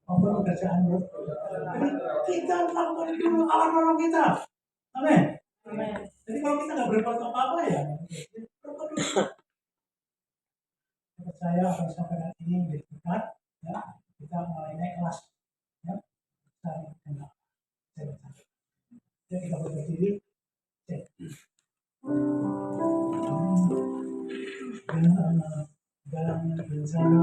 maupun pekerjaan itu. Jadi kita lakukan dulu Allah nolong kita. Amin. Jadi kalau kita nggak berbuat apa-apa ya, berbuat dulu. Percaya akan sampai ini dekat, ya kita mulai naik kelas, ya. Jadi kita berdiri. Dalam rencana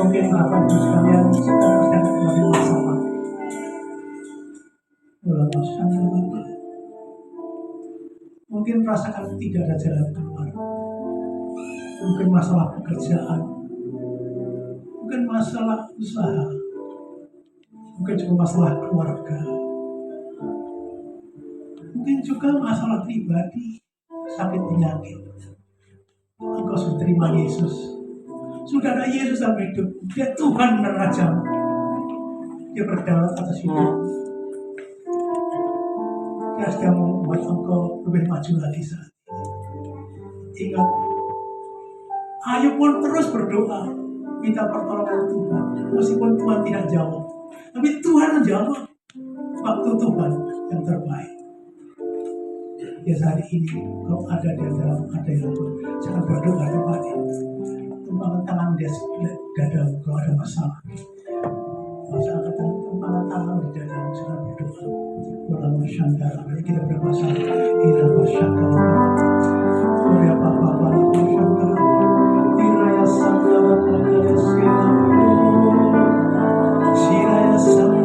Mungkin Bapak Ibu sekalian sedang mengalami masalah. Mungkin merasakan tidak ada jalan keluar. Mungkin masalah pekerjaan, mungkin masalah usaha, mungkin juga masalah keluarga, mungkin juga masalah pribadi, sakit penyakit. Engkau sudah terima Yesus. Sudah ada Yesus dalam hidup. Dia Tuhan dan Raja. Dia berdaulat atas hidup. Dia sedang membuat engkau lebih maju lagi saat ini. Ingat, Ayub pun terus berdoa, minta pertolongan Tuhan. Meskipun Tuhan tidak jawab, tapi Tuhan menjawab. Waktu Tuhan yang terbaik. Ya saat ini, kau ada di dalam ada yang sangat berdoa tempat ini. Tumpangan tangan di dadamu kalau ada masalah. Masa angkat tumpangan tangan di dadamu sangat berdoa. Walau masyarakat, mari kita bermasalah. Ira masyarakat. Surya Bapa Bapa masyarakat. Iraya Sanggawa Kaya Siramu. Siraya Sanggawa.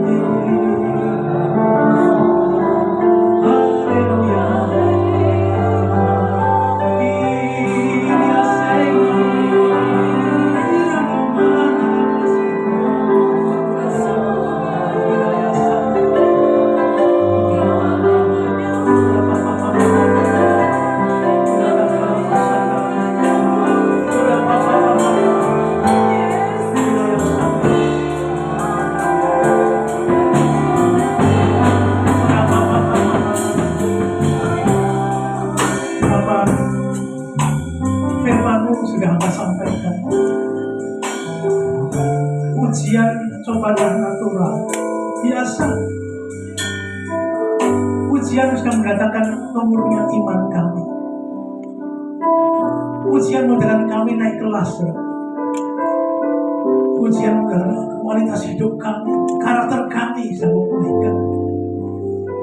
Ujian cobaan natural biasa. Ujian sudah mendatangkan pemurnian iman kami. Ujian mendatangkan kami naik kelas. Ujian mendatangkan kualitas hidup kami, karakter kami bisa memulihkan.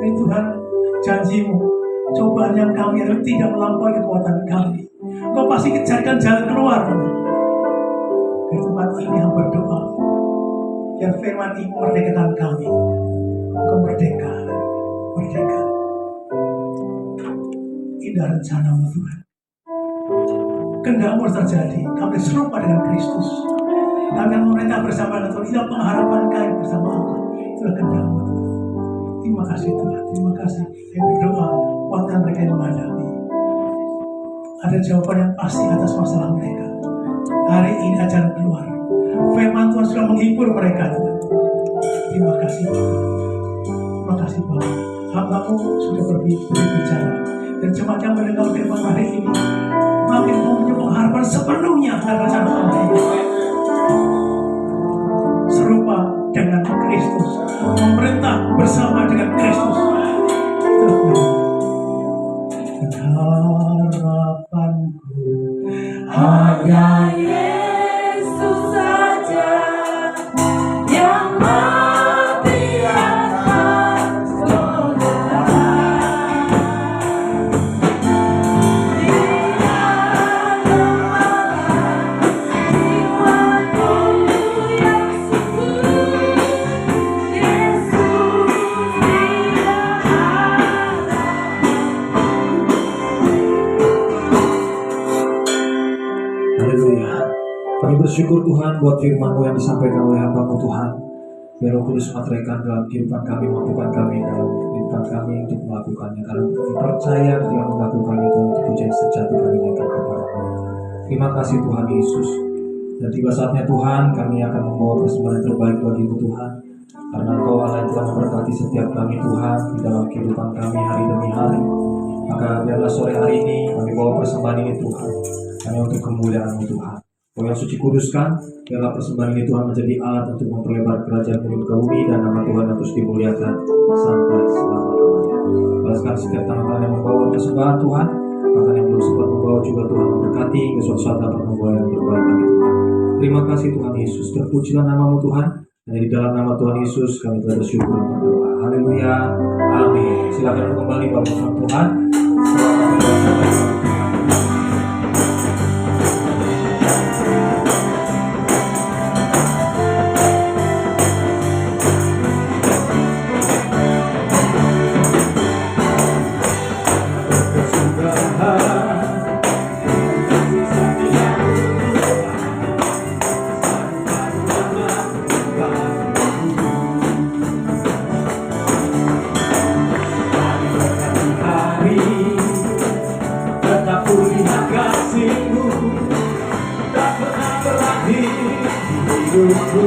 Dari Tuhan, janjimu, cobaan yang kami ada tidak melampaui kekuatan kami. Kau pasti carikan jalan keluar. Dari tempat ini yang berdoa, biar firman ini memerdekakan kami. Kau merdeka, merdeka. Indah rencanamu Tuhan. Kehendak-Mu terjadi. Kami serupa dengan Kristus. Kami akan memerintah bersama dengan Tuhan. Inilah pengharapan kami bersama Engkau. Itulah kehendak-Mu Tuhan. Terima kasih Tuhan. Terima kasih. Yang berdoa, kuatkan mereka yang menghadapi. Ada jawaban yang pasti atas masalah mereka. Hari ini akan keluar. Firman Tuhan sudah menghibur mereka Tuhan. Terima kasih Bapak. Terima kasih Bapak. Hamba-Mu sudah berbicara. Dan jemaat yang mendengar firman hari ini makin mempunyai pengharapan sepenuhnya akan rencana Allah. Serupa dengan Kristus, memerintah bersama dengan Kristus. Harapanku hanya Yesus saja yang mati atas dosa. Dia lemahkan jiwaku yang subur. Yesus tidak ada. Haleluya. Kami bersyukur Tuhan buat firman-Mu yang disampaikan oleh hamba-Mu Tuhan. Biar Roh Kudus materaikan dalam kehidupan kami, mampukan kami dalam kehidupan kami untuk melakukannya. Karena kami percaya dengan melakukannya Tuhan untuk pujian sejati kami naikkan kepada-Mu. Terima kasih Tuhan Yesus. Dan tiba saatnya Tuhan kami akan membawa persembahan yang terbaik bagi-Mu Tuhan. Karena Engkau Allah yang telah memberkati setiap kami Tuhan di dalam kehidupan kami hari demi hari. Maka biarlah sore hari ini kami bawa persembahan ini Tuhan. Hanya untuk kemuliaan-Mu Tuhan. Kau yang suci kuduskan, biarlah persembahan ini Tuhan menjadi alat untuk memperlebar kerajaan-Mu ke bumi dan nama Tuhan yang terus dimuliakan sampai selama-lamanya. Balaskan setiap tangan yang membawa persembahan Tuhan, bahkan yang belum sempat membawa juga Tuhan memberkati ke suatu saat dapat membawa yang terbaik bagi Tuhan. Terima kasih Tuhan Yesus, terpujilah nama-Mu Tuhan. Dan di dalam nama Tuhan Yesus kami telah bersyukur dan berdoa. Haleluya. Amin. Silakan kembali Bapak Ibu Tuhan. Tetap kulihat kasih-Mu, tak pernah berakhir di hidupku.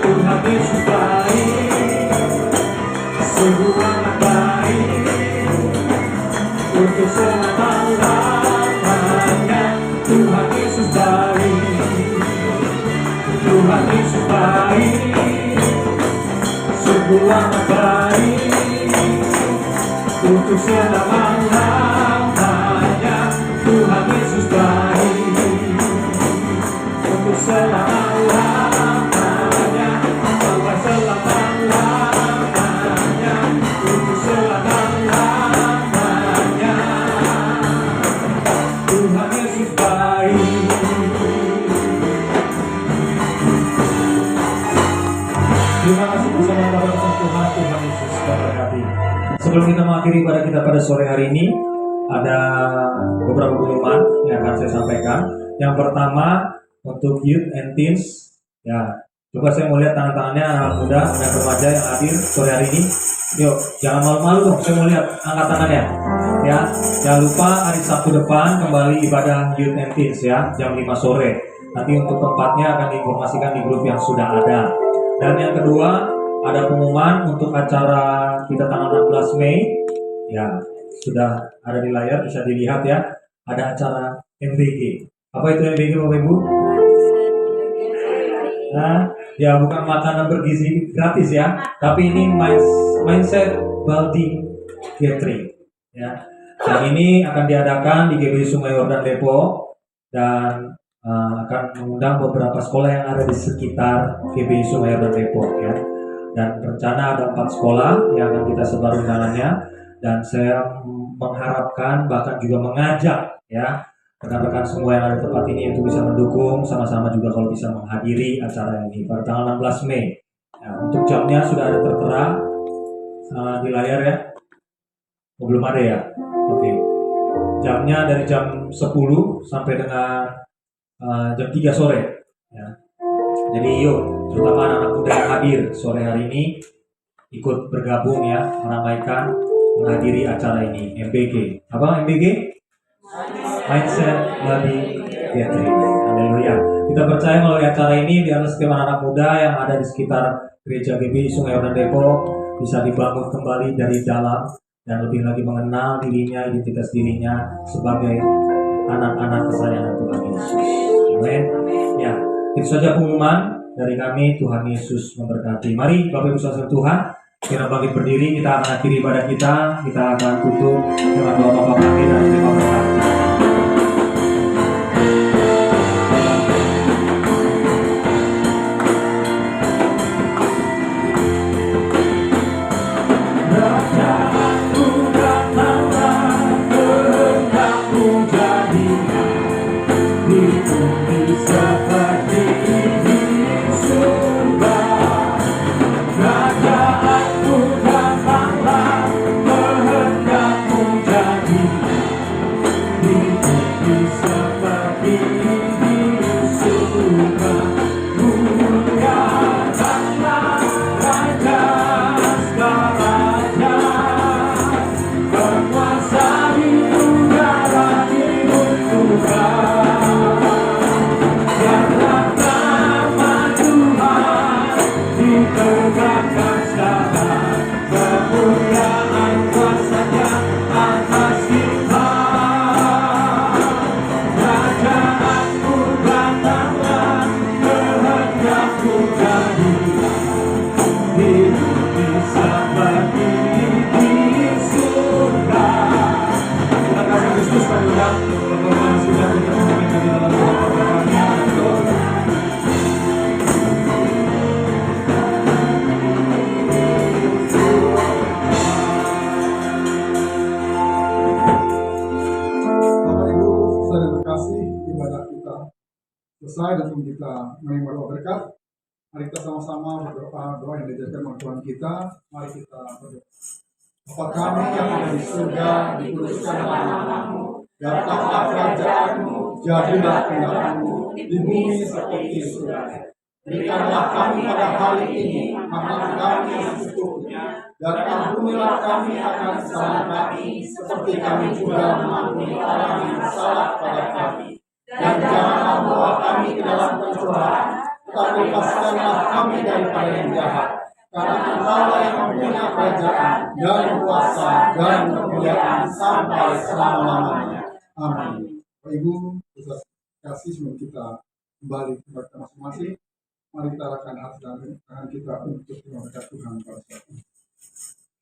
Tuhan Yesus baik, sungguh amat baik, untuk selama-lamanya. Tuhan Yesus baik, Tuhan Yesus baik, sungguh amat baik, untuk selama-lamanya. Tuhan Yesus baik, untuk selama-lamanya, sampai selama-lamanya, untuk selama-lamanya. Tuhan Yesus baik. Terima kasih bersama Bapak Tuhan. Tuhan Yesus memberkati. Sebelum kita mengakhiri ibadah kita pada sore hari ini, ada beberapa pengumuman yang akan saya sampaikan. Yang pertama, untuk youth and teens, ya, coba saya mau lihat tangan-tangannya anak muda dan remaja yang hadir sore hari ini. Yuk, jangan malu-malu dong, saya mau lihat angkat tangannya. Ya, jangan lupa hari Sabtu depan kembali ibadah youth and teens ya, jam 5 sore. Nanti untuk tempatnya akan diinformasikan di grup yang sudah ada. Dan yang kedua, ada pengumuman untuk acara kita tanggal 16 Mei. Ya, sudah ada di layar, bisa dilihat ya. Ada acara MBG. Apa itu MBG Bapak Ibu? Nah, ya bukan makanan bergizi gratis ya, tapi ini mindset building gathering. Ya, dan ini akan diadakan di GBI Sungai Yordan Depok dan akan mengundang beberapa sekolah yang ada di sekitar GBI Sungai Yordan Depok ya. Dan rencana ada 4 sekolah yang akan kita sebar undangannya, dan saya mengharapkan bahkan juga mengajak ya rekan-rekan semua yang ada di tempat ini untuk bisa mendukung sama-sama juga kalau bisa menghadiri acara ini pada tanggal 16 Mei. Ya, untuk jamnya sudah ada tertera di layar ya. Oh, belum ada ya? Oke. Jamnya dari jam 10 sampai dengan jam 3 sore. Ya. Jadi yuk, terutama anak-anak muda yang hadir sore hari ini ikut bergabung ya, meramaikan, menghadiri acara ini, MBG. Apa MBG? Mindset Body Gathering. Haleluya. Kita percaya melalui acara ini biar setiap anak muda yang ada di sekitar gereja GBI Sungai Yordan Depok bisa dibangun kembali dari dalam dan lebih lagi mengenal dirinya, identitas dirinya sebagai anak-anak kesayangan Tuhan Yesus. Amin. Ya. Itu saja pengumuman dari kami. Tuhan Yesus memberkati. Mari Bapak Ibu saudara Tuhan, kita bangkit berdiri, kita akan akhiri ibadah kita. Kita akan tutup dengan doa Bapa kami dan terima berkat. selesai dan kita menerima doa berkat, mari kita sama-sama berdoa doa yang diajarkan oleh Tuhan kita. Mari kita berdoa. Bapa kami yang ada di surga, dikuduskanlah namamu, datanglah kerajaanmu, jadilah kehendakmu di bumi seperti di surga. Berikanlah kami pada hari ini makanan kami yang secukupnya, dan ampunilah kami akan kesalahan kami, seperti kami juga mengampuni orang yang bersalah pada kami. Dan janganlah membawa kami ke dalam pencobaan, tetapi lepaskanlah kami daripada yang jahat. Karena Engkaulah yang mempunyai kerajaan dan kuasa dan kemuliaan sampai selama-lamanya. Amin. Bapak Ibu, kita kasih sebelum kita kembali kepada masing-masing. Mari kita arahkan hati dan tangan kita untuk berkat Tuhan pada saat ini.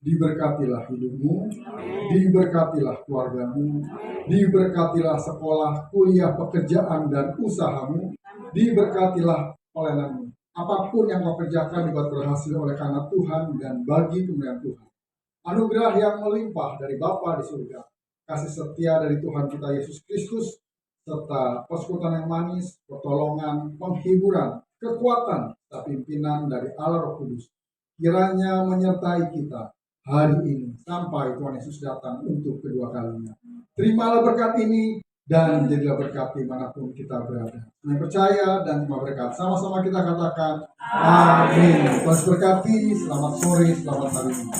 Diberkatilah hidupmu, diberkatilah keluargamu, diberkatilah sekolah, kuliah, pekerjaan, dan usahamu, diberkatilah pelayananmu. Apapun yang kau kerjakan dibuat berhasil oleh karena Tuhan dan bagi kemuliaan Tuhan. Anugerah yang melimpah dari Bapa di surga, kasih setia dari Tuhan kita Yesus Kristus, serta persekutuan yang manis, pertolongan, penghiburan, kekuatan, dan pimpinan dari Allah Roh Kudus, kiranya menyertai kita hari ini sampai Tuhan Yesus datang untuk kedua kalinya. Terimalah berkat ini dan jadilah berkat dimanapun kita berada. Yang percaya dan terima berkat, sama-sama kita katakan amin. Tuhan berkati, selamat sore, selamat hari ini.